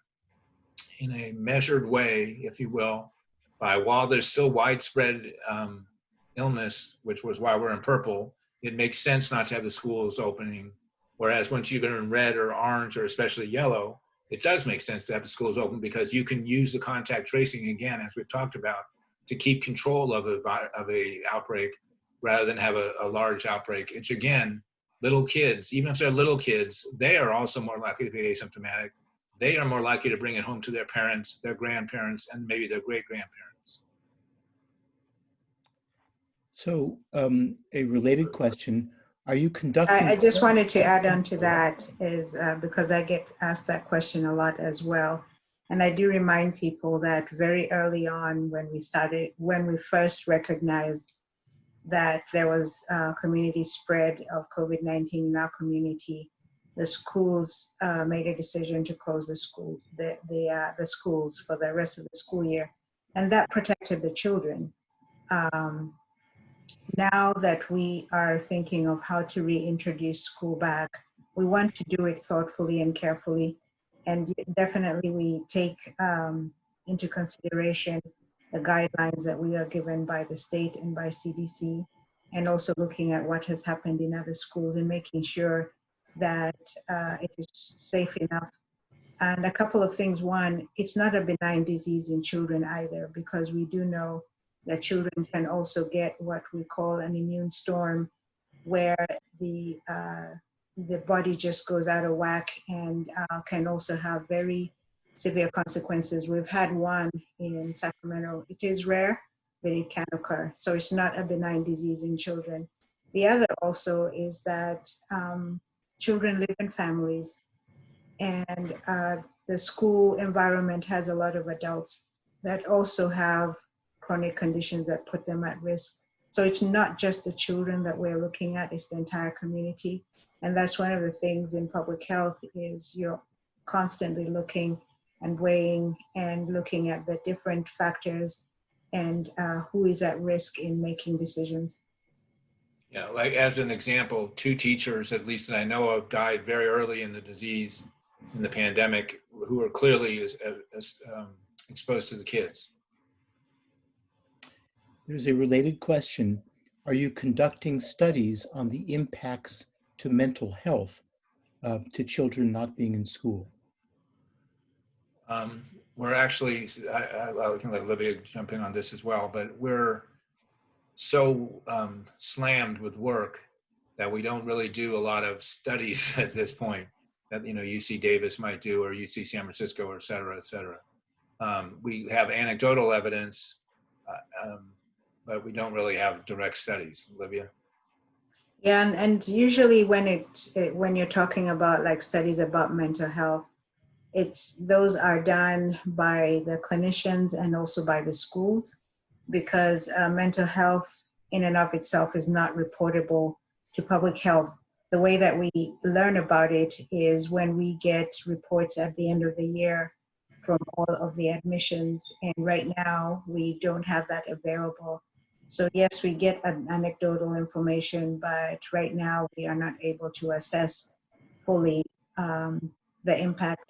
in a measured way, if you will, while there's still widespread illness, which was why we're in purple, it makes sense not to have the schools opening. Whereas once you've been in red or orange or especially yellow, it does make sense to have the schools open because you can use the contact tracing again, as we've talked about, to keep control of a outbreak rather than have a large outbreak. It's again, little kids, even if they're little kids, they are also more likely to be asymptomatic. They are more likely to bring it home to their parents, their grandparents, and maybe their great-grandparents. So a related question, are you conducting? I just wanted to add on to that is because I get asked that question a lot as well. And I do remind people that very early on when we first recognized that there was community spread of COVID-19 in our community, the schools made a decision to close the schools for the rest of the school year. And that protected the children. Now that we are thinking of how to reintroduce school back, we want to do it thoughtfully and carefully. And definitely we take into consideration the guidelines that we are given by the state and by CDC, and also looking at what has happened in other schools and making sure that it is safe enough. And a couple of things. One, it's not a benign disease in children either, because we do know that children can also get what we call an immune storm, where the body just goes out of whack and can also have very severe consequences. We've had one in Sacramento. It is rare, but it can occur. So it's not a benign disease in children. The other also is that children live in families, and the school environment has a lot of adults that also have chronic conditions that put them at risk. So it's not just the children that we're looking at, it's the entire community. And that's one of the things in public health is you're constantly looking and weighing and looking at the different factors and who is at risk in making decisions. Yeah, like as an example, 2 teachers, at least that I know of, died very early in the disease, in the pandemic, who are clearly exposed to the kids. There's a related question. Are you conducting studies on the impacts to mental health to children not being in school? We're actually, I can let Olivia jump in on this as well, but we're so slammed with work that we don't really do a lot of studies at this point that, UC Davis might do, or UC San Francisco, or et cetera, et cetera. We have anecdotal evidence, but we don't really have direct studies. Olivia? Yeah, and usually when you're talking about like studies about mental health, those are done by the clinicians and also by the schools, because mental health in and of itself is not reportable to public health. The way that we learn about it is when we get reports at the end of the year from all of the admissions, and right now we don't have that available. So yes, we get anecdotal information, but right now we are not able to assess fully the impact.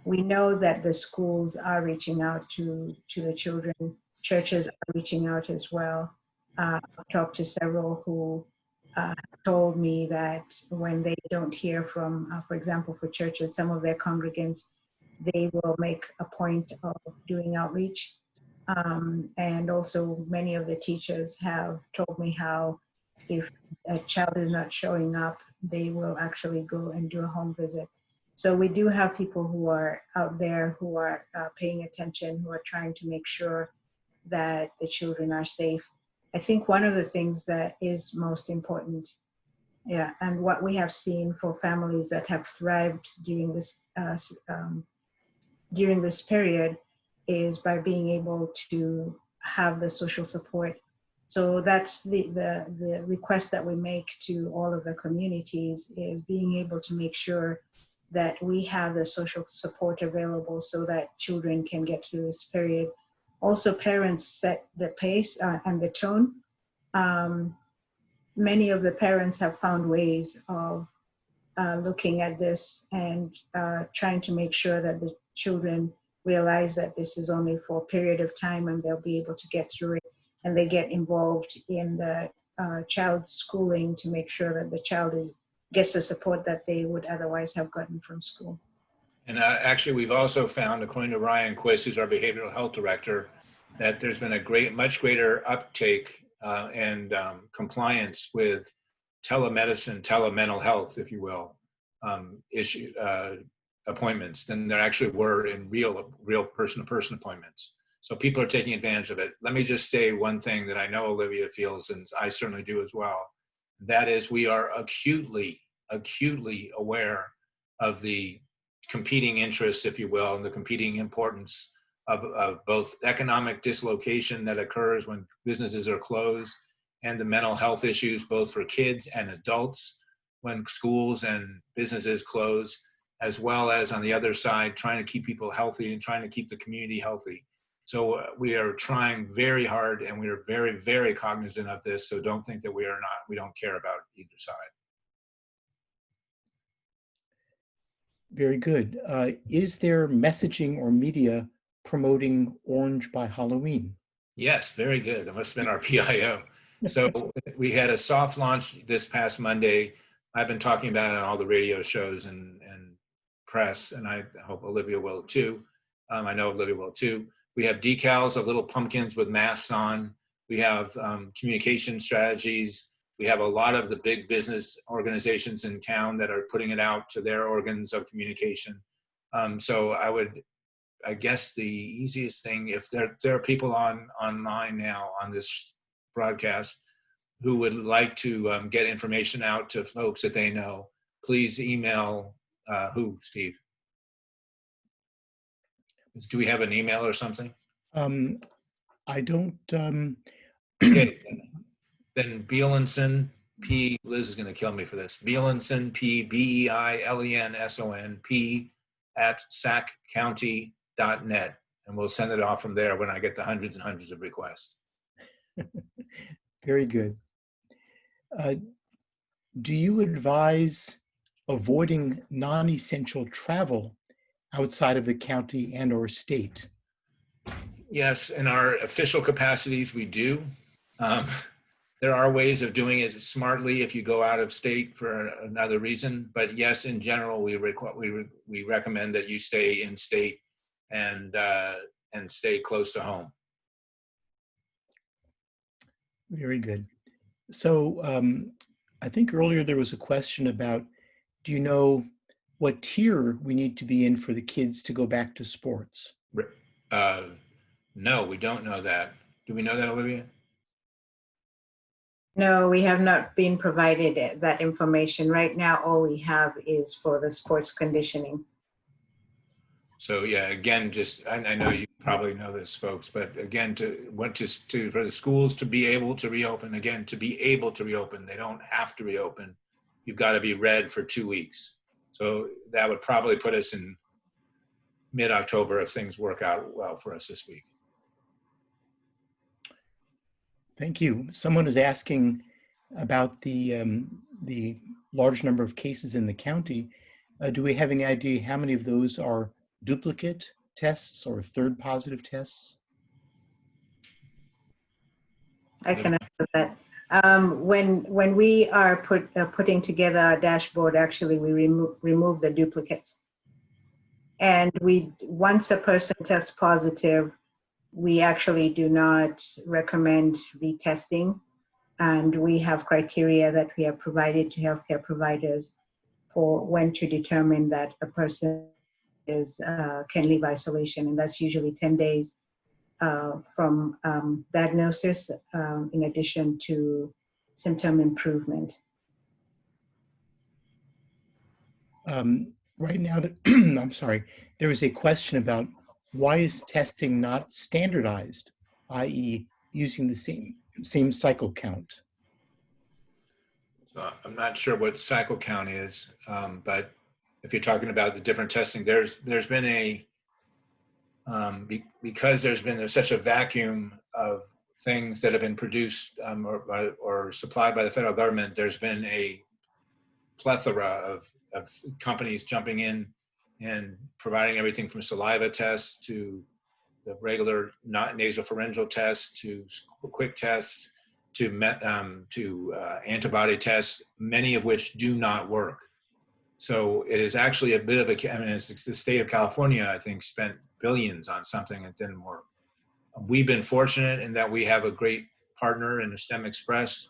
We know that the schools are reaching out to the children. Churches are reaching out as well. I've talked to several who told me that when they don't hear from, for example, for churches, some of their congregants, they will make a point of doing outreach. And also many of the teachers have told me how if a child is not showing up, they will actually go and do a home visit. So we do have people who are out there who are paying attention, who are trying to make sure that the children are safe. I think one of the things that is most important, and what we have seen for families that have thrived during this period is by being able to have the social support. So that's the request that we make to all of the communities, is being able to make sure that we have the social support available so that children can get through this period. Also, parents set the pace and the tone. Many of the parents have found ways of looking at this and trying to make sure that the children realize that this is only for a period of time and they'll be able to get through it. And they get involved in the child's schooling to make sure that the child gets the support that they would otherwise have gotten from school. And actually, we've also found, according to Ryan Quist, who's our behavioral health director, that there's been a much greater uptake and compliance with telemedicine, telemental health, if you will, appointments than there actually were in real person-to-person appointments. So people are taking advantage of it. Let me just say one thing that I know Olivia feels, and I certainly do as well. That is, we are acutely aware of the competing interests, if you will, and the competing importance of both economic dislocation that occurs when businesses are closed, and the mental health issues, both for kids and adults when schools and businesses close, as well as on the other side, trying to keep people healthy and trying to keep the community healthy. So we are trying very hard, and we are very, very cognizant of this. So don't think that we don't care about either side. Very good. Is there messaging or media promoting Orange by Halloween? Yes, very good. That must have been our PIO. So we had a soft launch this past Monday. I've been talking about it on all the radio shows and press, and I hope Olivia will too. I know Olivia will too. We have decals of little pumpkins with masks on. We have communication strategies. We have a lot of the big business organizations in town that are putting it out to their organs of communication. So I guess the easiest thing, if there are people online now on this broadcast who would like to get information out to folks that they know, please email who, Steve? Do we have an email or something? I don't. Okay, then Bielson, Liz is going to kill me for this. Bielson, Beilenson, @saccounty.net. And we'll send it off from there when I get the hundreds and hundreds of requests. Very good. Do you advise avoiding non-essential travel outside of the county and or state? Yes, in our official capacities, we do. There are ways of doing it smartly if you go out of state for another reason. But yes, in general, we recommend that you stay in state and stay close to home. Very good. So I think earlier there was a question about, do you know what tier we need to be in for the kids to go back to sports? No, we don't know that. Do we know that, Olivia? No, we have not been provided that information. Right now, all we have is for the sports conditioning. So yeah, again, I know you probably know this, folks, but again, for the schools to be able to reopen, again, to be able to reopen, they don't have to reopen. You've got to be read for 2 weeks. So that would probably put us in mid-October if things work out well for us this week. Thank you. Someone is asking about the large number of cases in the county. Do we have any idea how many of those are duplicate tests or third positive tests? I can answer that. When we are putting together our dashboard, actually we remove the duplicates. And once a person tests positive, we actually do not recommend retesting. And we have criteria that we have provided to healthcare providers for when to determine that a person can leave isolation. And that's usually 10 days from diagnosis, in addition to symptom improvement. Right now, I'm sorry, there is a question about why is testing not standardized, i.e. using the same cycle count? So I'm not sure what cycle count is, but if you're talking about the different testing, there's been because there's been such a vacuum of things that have been produced or supplied by the federal government, there's been a plethora of companies jumping in and providing everything from saliva tests to the regular nasopharyngeal tests to quick tests to antibody tests, many of which do not work. So it is actually a bit of it's the state of California, I think, spent billions on something that didn't work. We've been fortunate in that we have a great partner in STEM Express,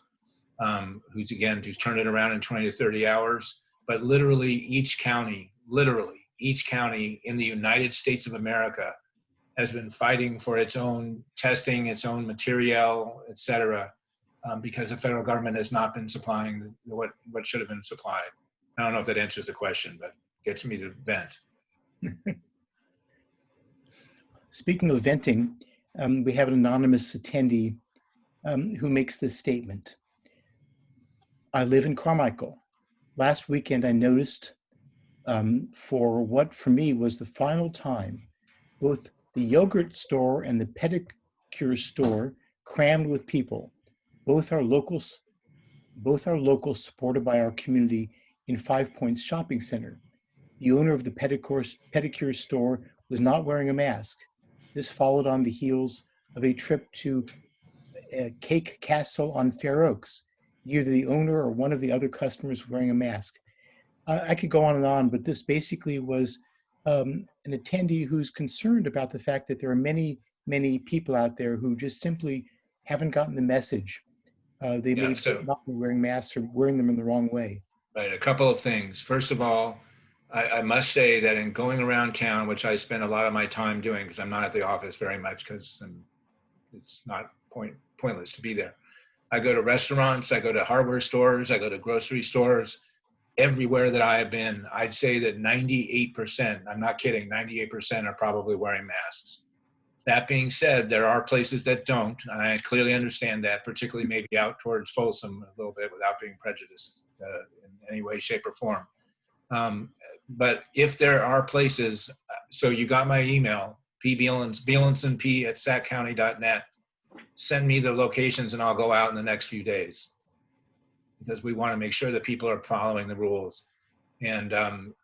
who's turned it around in 20 to 30 hours. But literally each county in the United States of America has been fighting for its own testing, its own material, et cetera, because the federal government has not been supplying what should have been supplied. I don't know if that answers the question, but gets me to vent. Speaking of venting, we have an anonymous attendee who makes this statement. I live in Carmichael. Last weekend, I noticed for what for me was the final time, both the yogurt store and the pedicure store crammed with people. Both are local, supported by our community in 5 Points Shopping Center. The owner of the pedicure store was not wearing a mask. This followed on the heels of a trip to Cake Castle on Fair Oaks. Either the owner or one of the other customers wearing a mask. I could go on, but this basically was an attendee who's concerned about the fact that there are many, many people out there who just simply haven't gotten the message. They may not be wearing masks or wearing them in the wrong way. Right, a couple of things. First of all, I must say that in going around town, which I spend a lot of my time doing because I'm not at the office very much because it's not pointless to be there. I go to restaurants, I go to hardware stores, I go to grocery stores. Everywhere that I have been, I'd say that 98%, I'm not kidding, 98% are probably wearing masks. That being said, there are places that don't, and I clearly understand that, particularly maybe out towards Folsom a little bit without being prejudiced in any way, shape, or form. But if there are places, so you got my email, Bielson@saccounty.net. Send me the locations and I'll go out in the next few days because we want to make sure that people are following the rules. And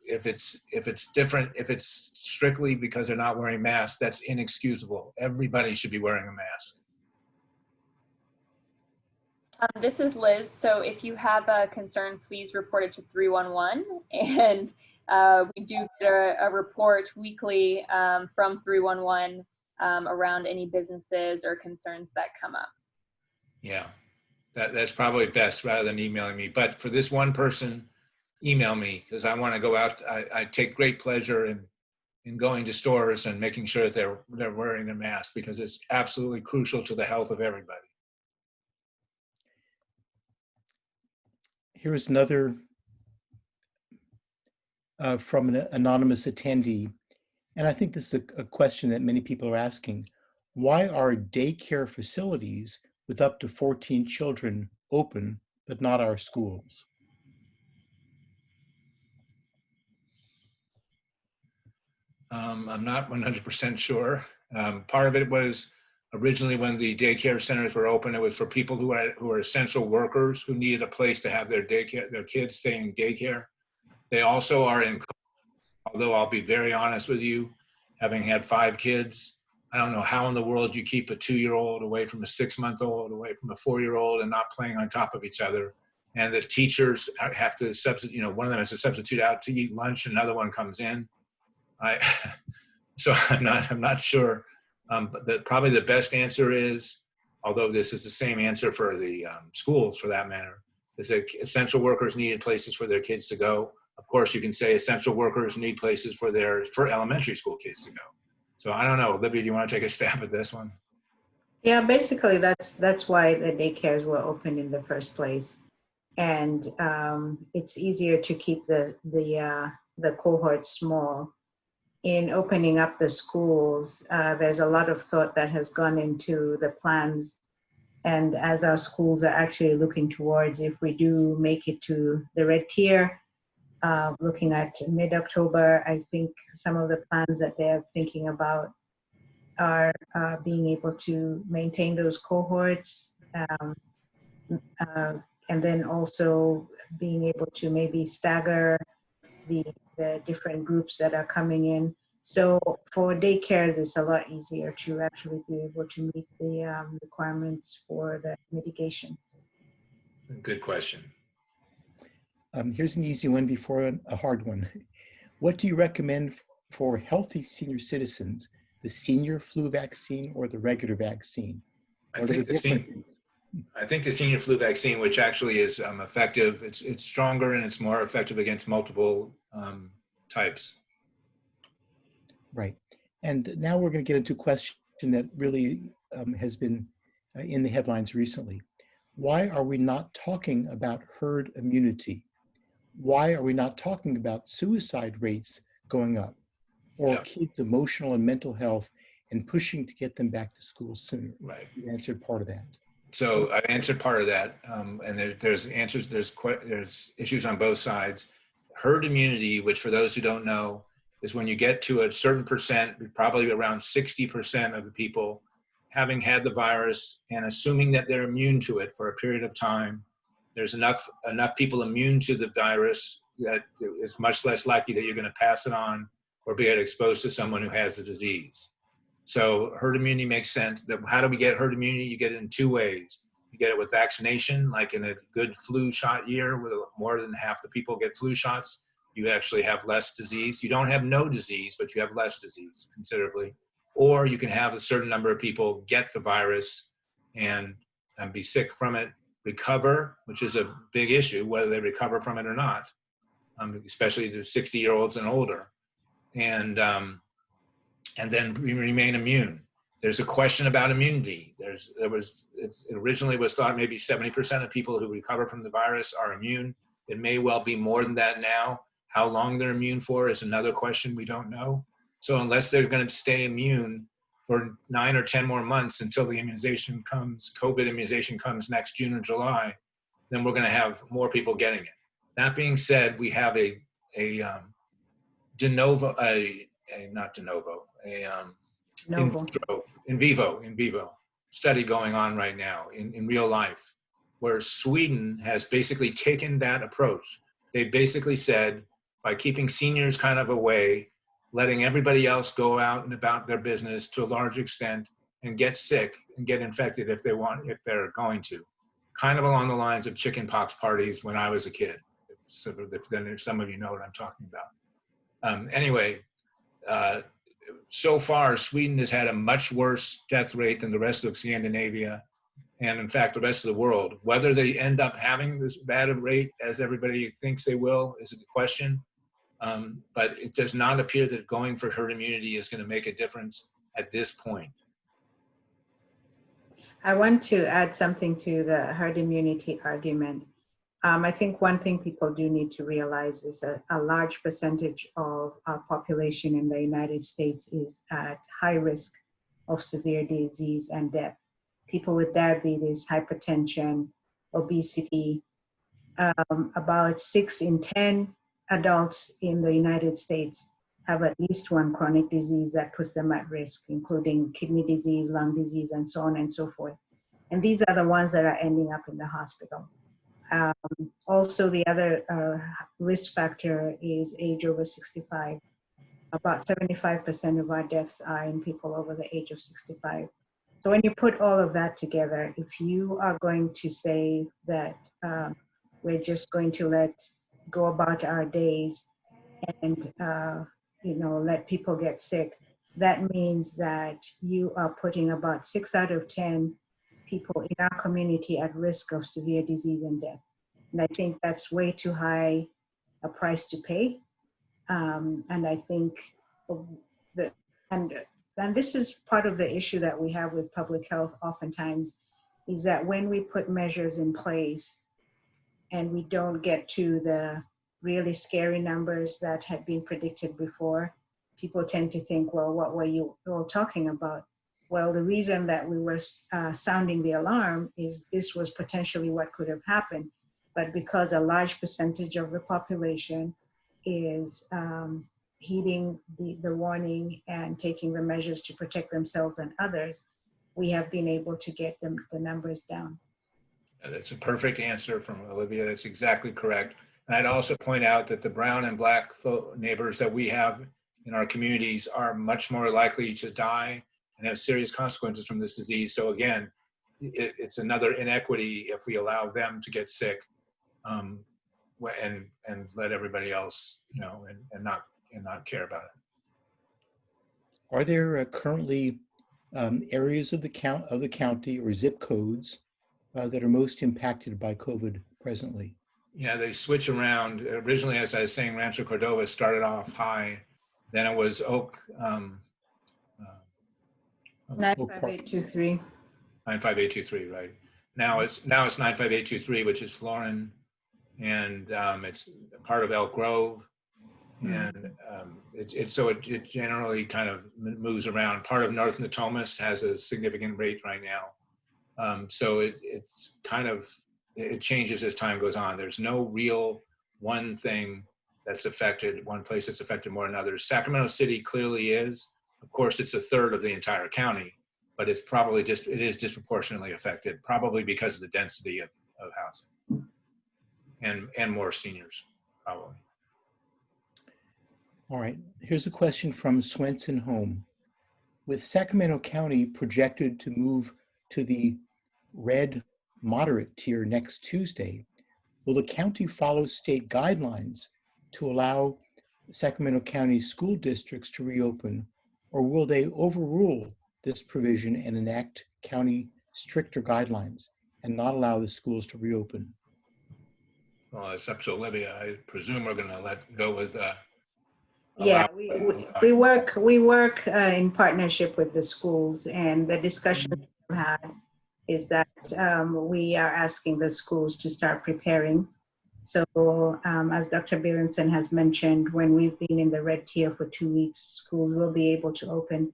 if it's different, if it's strictly because they're not wearing masks, that's inexcusable. Everybody should be wearing a mask. This is Liz. So if you have a concern, please report it to 311. And we do get a report weekly from 311 around any businesses or concerns that come up. Yeah, that's probably best rather than emailing me. But for this one person, email me because I want to go out. I take great pleasure in going to stores and making sure that they're wearing a mask because it's absolutely crucial to the health of everybody. Here's another from an anonymous attendee. And I think this is a question that many people are asking. Why are daycare facilities with up to 14 children open, but not our schools? I'm not 100% sure. Part of it was originally when the daycare centers were open, it was for people who are essential workers who needed a place to have their kids stay in daycare. They also are in, although I'll be very honest with you, having had 5 kids, I don't know how in the world you keep a 2-year-old away from a 6-month-old, away from a 4-year-old and not playing on top of each other. And the teachers have to substitute, one of them has to substitute out to eat lunch, another one comes in. So I'm not sure, but probably the best answer is, although this is the same answer for the schools for that matter, is that essential workers needed places for their kids to go. Of course, you can say essential workers need places for elementary school kids to go. So I don't know, Olivia, do you want to take a stab at this one? Yeah, basically that's why the daycares were opened in the first place, and it's easier to keep the cohort small. In opening up the schools, there's a lot of thought that has gone into the plans. And as our schools are actually looking towards, if we do make it to the red tier, looking at mid-October, I think some of the plans that they're thinking about are being able to maintain those cohorts. And then also being able to maybe stagger the the different groups that are coming in. So for daycares, it's a lot easier to actually be able to meet the requirements for the mitigation. Good question. Here's an easy one before a hard one. What do you recommend for healthy senior citizens, the senior flu vaccine or the regular vaccine? I What are the think differences? I think the senior flu vaccine, which actually is effective, it's stronger and it's more effective against multiple types. Right. And now we're going to get into a question that really has been in the headlines recently. Why are we not talking about herd immunity? Why are we not talking about suicide rates going up or kids' emotional and mental health and pushing to get them back to school sooner? Right. You answered part of that. So I answered part of that, and there's answers. There's issues on both sides. Herd immunity, which for those who don't know, is when you get to a certain percent, probably around 60% of the people having had the virus and assuming that they're immune to it for a period of time. There's enough people immune to the virus that it's much less likely that you're going to pass it on or be exposed to someone who has the disease. So herd immunity makes sense. How do we get herd immunity? You get it in two ways. You get it with vaccination, like in a good flu shot year where more than half the people get flu shots, you actually have less disease. You don't have no disease, but you have less disease considerably. Or you can have a certain number of people get the virus and be sick from it, recover, which is a big issue, whether they recover from it or not, especially the 60-year-olds and older. And then remain immune. There's a question about immunity. It originally was thought maybe 70% of people who recover from the virus are immune. It may well be more than that now. How long they're immune for is another question we don't know. So unless they're going to stay immune for 9 or 10 more months until the immunization comes, COVID immunization comes next June or July, then we're going to have more people getting it. That being said, we have a in vivo study going on right now in real life, where Sweden has basically taken that approach. They basically said, by keeping seniors kind of away, letting everybody else go out and about their business to a large extent and get sick and get infected if they're going to. Kind of along the lines of chickenpox parties when I was a kid. If some of you know what I'm talking about. So far, Sweden has had a much worse death rate than the rest of Scandinavia, and in fact, the rest of the world. Whether they end up having this bad a rate as everybody thinks they will is a question, but it does not appear that going for herd immunity is going to make a difference at this point. I want to add something to the herd immunity argument. I think one thing people do need to realize is a large percentage of our population in the United States is at high risk of severe disease and death. People with diabetes, hypertension, obesity. About 6 in 10 adults in the United States have at least one chronic disease that puts them at risk, including kidney disease, lung disease, and so on and so forth. And these are the ones that are ending up in the hospital. Also, the other risk factor is age over 65. About 75% of our deaths are in people over the age of 65. So when you put all of that together, if you are going to say that we're just going to go about our days and let people get sick, that means that you are putting about 6 out of 10 people in our community at risk of severe disease and death. And I think that's way too high a price to pay. And I think and this is part of the issue that we have with public health oftentimes, is that when we put measures in place and we don't get to the really scary numbers that had been predicted before, people tend to think, well, what were you all talking about? Well, the reason that we were sounding the alarm is this was potentially what could have happened. But because a large percentage of the population is heeding the warning and taking the measures to protect themselves and others, we have been able to get the numbers down. That's a perfect answer from Olivia. That's exactly correct. And I'd also point out that the brown and black neighbors that we have in our communities are much more likely to die and have serious consequences from this disease. So again, it's another inequity if we allow them to get sick and let everybody else, and not care about it. Are there currently areas of the county or zip codes that are most impacted by COVID presently? Yeah, they switch around. Originally, as I was saying, Rancho Cordova started off high. Then it was Oak. 95823. 95823, right? Now it's 95823, which is Florin, and it's part of Elk Grove, and it generally kind of moves around. Part of North Natomas has a significant rate right now, so it's kind of, it changes as time goes on. There's no real one thing that's affected, one place that's affected more than others. Sacramento City clearly is. Of course, it's a third of the entire county, but it's probably it is disproportionately affected, probably because of the density of housing and more seniors, probably. All right, here's a question from Swenson Home. With Sacramento County projected to move to the red moderate tier next Tuesday, will the county follow state guidelines to allow Sacramento County school districts to reopen, or will they overrule this provision and enact county stricter guidelines and not allow the schools to reopen? Well, it's up to Olivia. I presume we're going to go with. Yeah, we work in partnership with the schools, and the discussion we've had is that we are asking the schools to start preparing. So as Dr. Beilenson has mentioned, when we've been in the red tier for 2 weeks, schools will be able to open.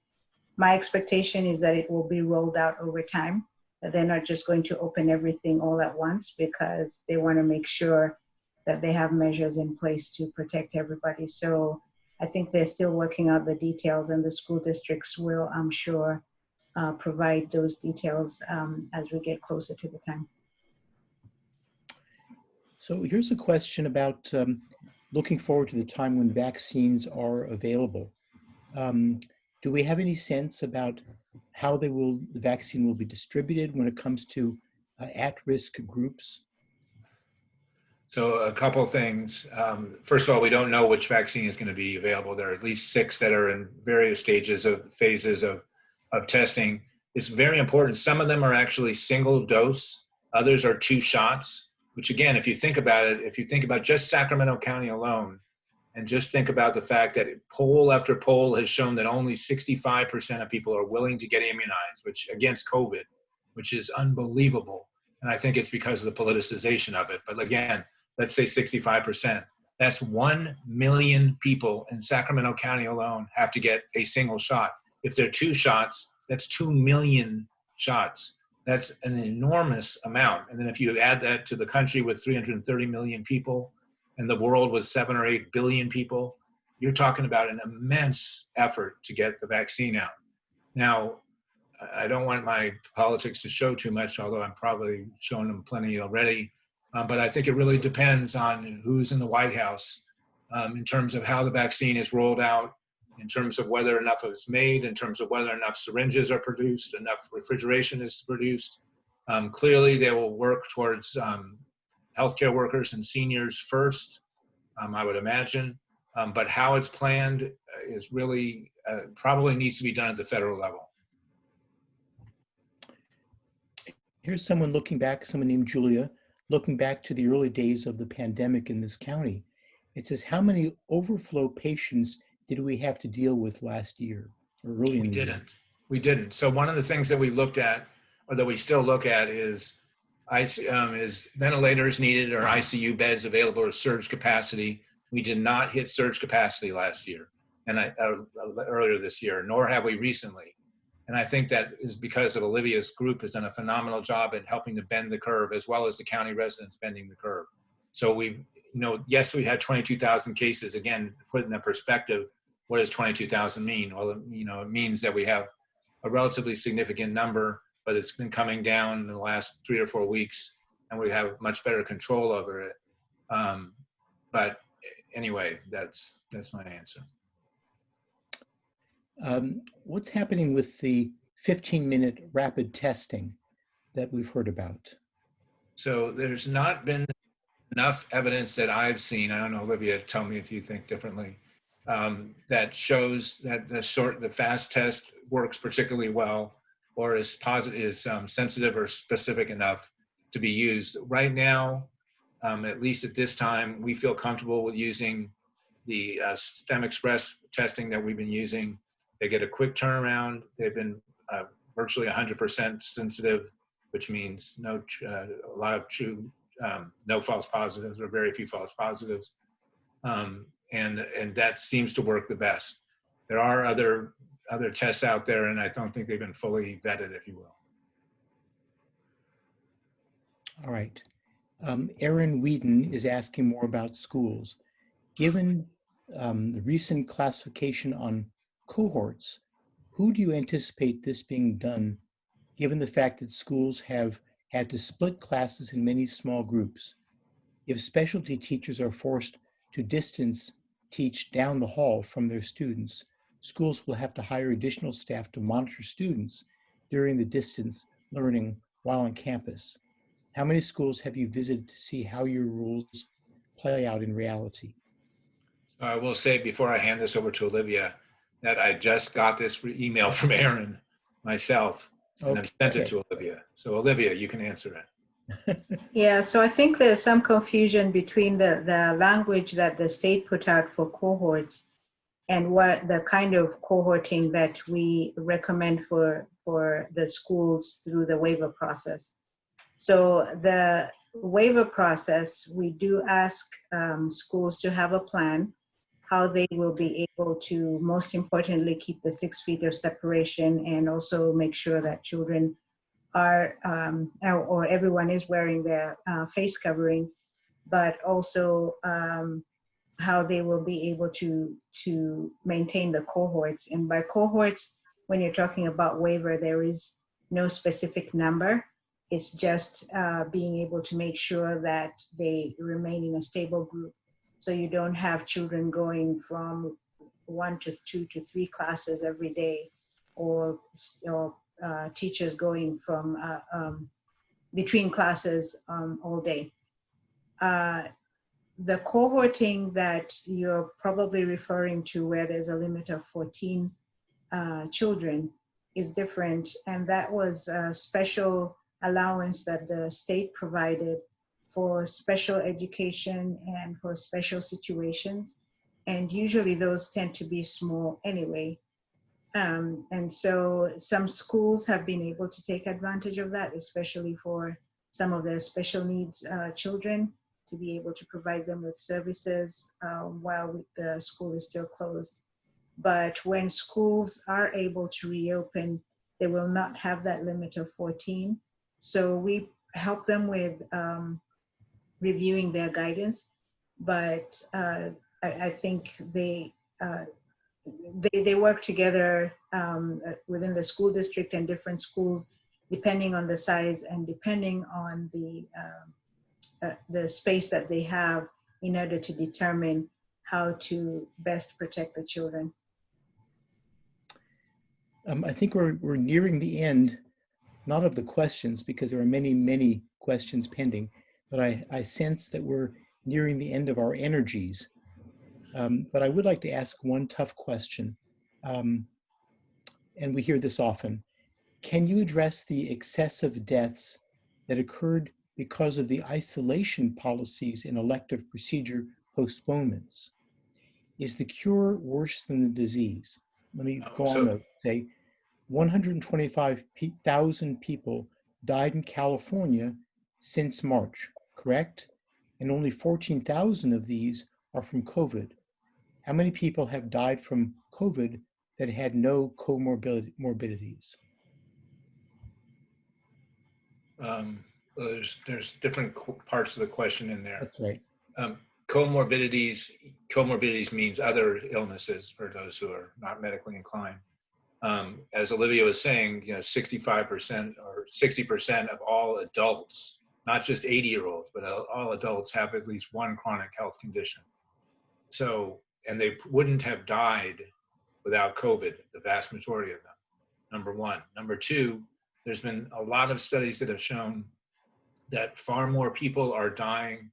My expectation is that it will be rolled out over time, that they're not just going to open everything all at once, because they want to make sure that they have measures in place to protect everybody. So I think they're still working out the details, and the school districts will, I'm sure, provide those details as we get closer to the time. So here's a question about looking forward to the time when vaccines are available. Do we have any sense about how the vaccine will be distributed when it comes to at-risk groups? So a couple things. First of all, we don't know which vaccine is going to be available. There are at least 6 that are in various phases of testing. It's very important. Some of them are actually single dose. Others are 2 shots, which again, if you think about it, if you think about just Sacramento County alone, and just think about the fact that poll after poll has shown that only 65% of people are willing to get immunized, which against COVID, which is unbelievable. And I think it's because of the politicization of it. But again, let's say 65%. That's 1 million people in Sacramento County alone have to get a single shot. If there are 2 shots, that's 2 million shots. That's an enormous amount. And then if you add that to the country with 330 million people and the world with 7 or 8 billion people, you're talking about an immense effort to get the vaccine out. Now, I don't want my politics to show too much, although I'm probably showing them plenty already. But I think it really depends on who's in the White House in terms of how the vaccine is rolled out, in terms of whether enough of it's made, in terms of whether enough syringes are produced, enough refrigeration is produced. Clearly, they will work towards healthcare workers and seniors first, I would imagine. But how it's planned is really probably needs to be done at the federal level. Here's someone looking back, someone named Julia, looking back to the early days of the pandemic in this county. It says, how many overflow patients did we have to deal with last year or early in the year? We didn't. So one of the things that we looked at, or that we still look at, is ventilators needed or ICU beds available or surge capacity. We did not hit surge capacity last year and earlier this year, nor have we recently. And I think that is because of Olivia's group has done a phenomenal job at helping to bend the curve, as well as the county residents bending the curve. So we've, yes, we had 22,000 cases. Again, put in that perspective, what does 22,000 mean? Well, it means that we have a relatively significant number, but it's been coming down in the last 3 or 4 weeks, and we have much better control over it. But anyway, that's my answer. What's happening with the 15-minute rapid testing that we've heard about? So there's not been enough evidence that I've seen. I don't know, Olivia, tell me if you think differently. That shows that the fast test works particularly well, or is sensitive or specific enough to be used. Right now, at least at this time, we feel comfortable with using the STEM Express testing that we've been using. They get a quick turnaround. They've been virtually 100% sensitive, which means no false positives or very few false positives. And that seems to work the best. There are other tests out there, and I don't think they've been fully vetted, if you will. All right. Aaron Whedon is asking more about schools. Given the recent classification on cohorts, who do you anticipate this being done, given the fact that schools have had to split classes in many small groups? If specialty teachers are forced to distance teach down the hall from their students, schools will have to hire additional staff to monitor students during the distance learning while on campus. How many schools have you visited to see how your rules play out in reality? I will say before I hand this over to Olivia that I just got this email from Aaron myself, and I've sent it to Olivia. So Olivia, you can answer it. Yeah, so I think there's some confusion between the language that the state put out for cohorts and what the kind of cohorting that we recommend for the schools through the waiver process. So the waiver process, we do ask schools to have a plan how they will be able to, most importantly, keep the 6 feet of separation and also make sure that children are, or everyone is wearing their face covering, but also how they will be able to maintain the cohorts. And by cohorts, when you're talking about waiver, there is no specific number. It's just being able to make sure that they remain in a stable group. So you don't have children going from 1 to 2 to 3 classes every day, or teachers going from between classes all day. The cohorting that you're probably referring to, where there's a limit of 14 children, is different. And that was a special allowance that the state provided for special education and for special situations. And usually those tend to be small anyway. And so some schools have been able to take advantage of that, especially for some of the special needs children, to be able to provide them with services while the school is still closed. But when schools are able to reopen, they will not have that limit of 14. So we help them with reviewing their guidance, but I think they work together within the school district and different schools, depending on the size and depending on the space that they have, in order to determine how to best protect the children. I think we're nearing the end, not of the questions, because there are many, many questions pending, but I sense that we're nearing the end of our energies. But I would like to ask one tough question, and we hear this often. Can you address the excessive deaths that occurred because of the isolation policies in elective procedure postponements? Is the cure worse than the disease? Let me go on to say 125,000 people died in California since March, correct? And only 14,000 of these are from COVID. How many people have died from COVID that had no comorbidities? There's different parts of the question in there. That's right. Comorbidities means other illnesses for those who are not medically inclined. As Olivia was saying, 65% or 60% of all adults not just 80-year-olds, but all adults have at least one chronic health condition. So, and they wouldn't have died without COVID, the vast majority of them, number one. Number two, there's been a lot of studies that have shown that far more people are dying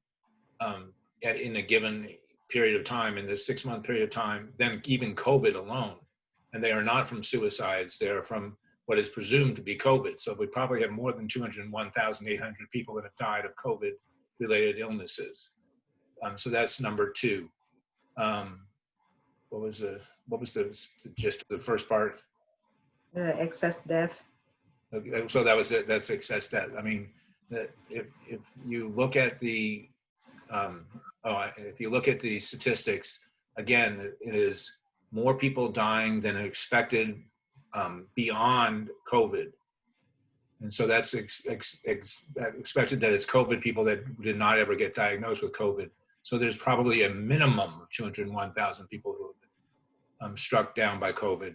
in a given period of time, in this 6-month period of time, than even COVID alone. And they are not from suicides, they are from what is presumed to be COVID. So we probably have more than 201,800 people that have died of COVID-related illnesses. So that's number two. What was the gist of the first part? Excess death. So that was it. That's excess death. I mean, if you look at the if you look at the statistics, again, it is more people dying than expected beyond COVID. And so that's expected that it's COVID people that did not ever get diagnosed with COVID. So there's probably a minimum of 201,000 people who have been struck down by COVID,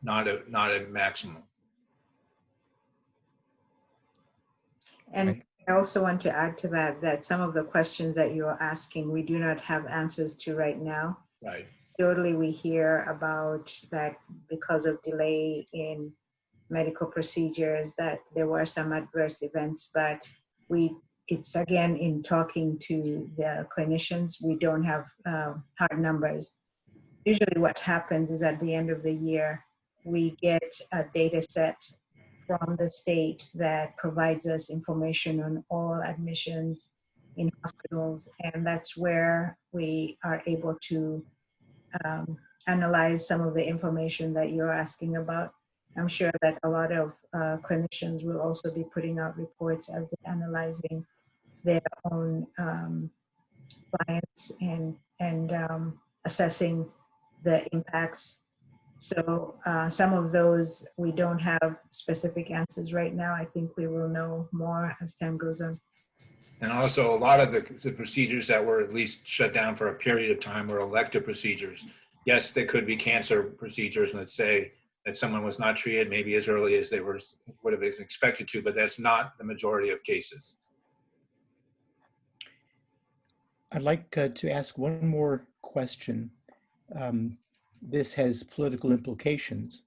not a maximum. And I also want to add to that some of the questions that you're asking, we do not have answers to right now. Right. Totally, we hear about that because of delay in medical procedures, that there were some adverse events, but it's again, in talking to the clinicians, we don't have hard numbers. Usually what happens is at the end of the year, we get a data set from the state that provides us information on all admissions in hospitals, and that's where we are able to analyze some of the information that you're asking about. I'm sure that a lot of clinicians will also be putting out reports as they're analyzing their own clients and assessing the impacts. So some of those, we don't have specific answers right now. I think we will know more as time goes on. And also a lot of the procedures that were at least shut down for a period of time were elective procedures. Yes, they could be cancer procedures, let's say that someone was not treated maybe as early as they would have been expected to, but that's not the majority of cases. I'd like to ask one more question. This has political implications.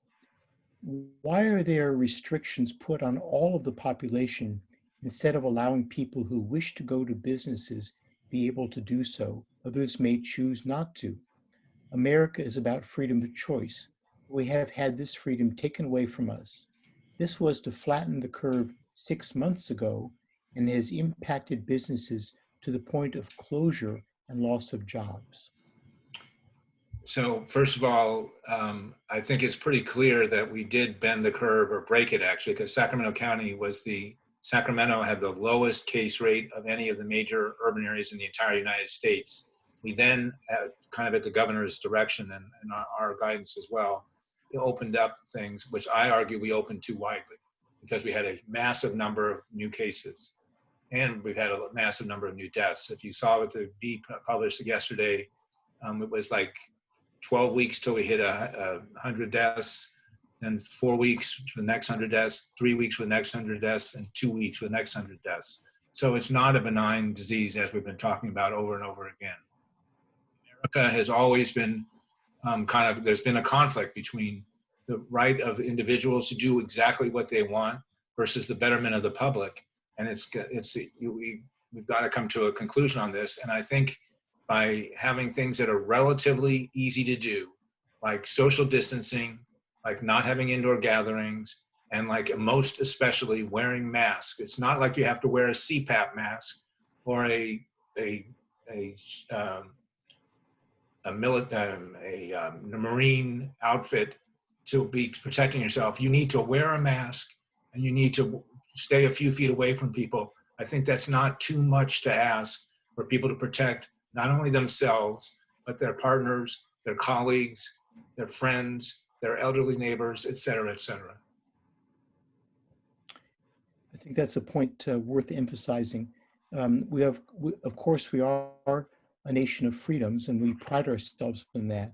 Why are there restrictions put on all of the population instead of allowing people who wish to go to businesses be able to do so? Others may choose not to. America is about freedom of choice. We have had this freedom taken away from us. This was to flatten the curve 6 months ago and has impacted businesses to the point of closure and loss of jobs. So first of all, I think it's pretty clear that we did bend the curve, or break it actually, because Sacramento had the lowest case rate of any of the major urban areas in the entire United States. We then, kind of at the governor's direction and our guidance as well, opened up things, which I argue we opened too widely, because we had a massive number of new cases and we've had a massive number of new deaths. If you saw what the Bee published yesterday, it was like 12 weeks till we hit 100 deaths, and 4 weeks for the next 100 deaths, 3 weeks for the next 100 deaths, and 2 weeks for the next 100 deaths. So it's not a benign disease, as we've been talking about over and over again. America has always been there's been a conflict between the right of individuals to do exactly what they want versus the betterment of the public. And we've got to come to a conclusion on this. And I think by having things that are relatively easy to do, like social distancing, like not having indoor gatherings, and like most especially wearing masks. It's not like you have to wear a CPAP mask or a Marine outfit to be protecting yourself. You need to wear a mask and you need to stay a few feet away from people. I think that's not too much to ask for people to protect not only themselves, but their partners, their colleagues, their friends, their elderly neighbors, et cetera, et cetera. I think that's a point worth emphasizing. Of course, we are a nation of freedoms and we pride ourselves in that.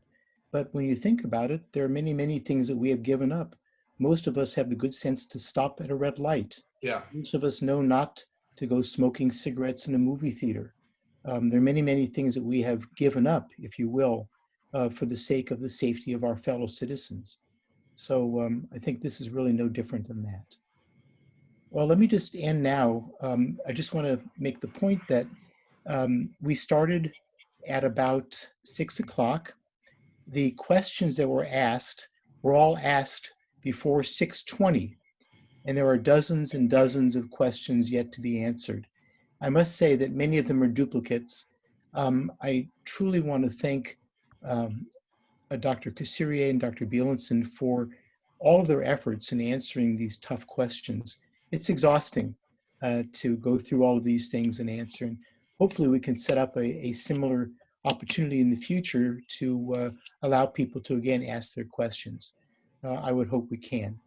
But when you think about it, there are many, many things that we have given up. Most of us have the good sense to stop at a red light. Yeah. Most of us know not to go smoking cigarettes in a movie theater. There are many, many things that we have given up, if you will, for the sake of the safety of our fellow citizens. So I think this is really no different than that. Well, let me just end now. I just want to make the point that we started at about 6 o'clock. The questions that were all asked before 6:20, and there are dozens and dozens of questions yet to be answered. I must say that many of them are duplicates. I truly want to thank Dr. Kasirye and Dr. Bielson for all of their efforts in answering these tough questions. It's exhausting to go through all of these things and answer. And hopefully we can set up a similar opportunity in the future to allow people to again ask their questions. I would hope we can.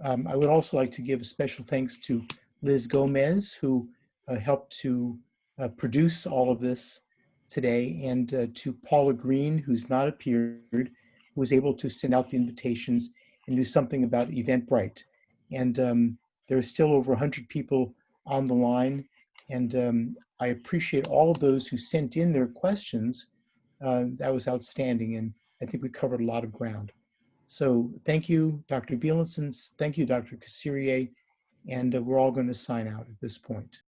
I would also like to give a special thanks to Liz Gomez, who helped to produce all of this today, and to Paula Green, who's not appeared, who was able to send out the invitations and do something about Eventbrite. And there are still over 100 people on the line, and I appreciate all of those who sent in their questions. That was outstanding, and I think we covered a lot of ground. So thank you, Dr. Beilenson. Thank you, Dr. Kasirye. And we're all going to sign out at this point.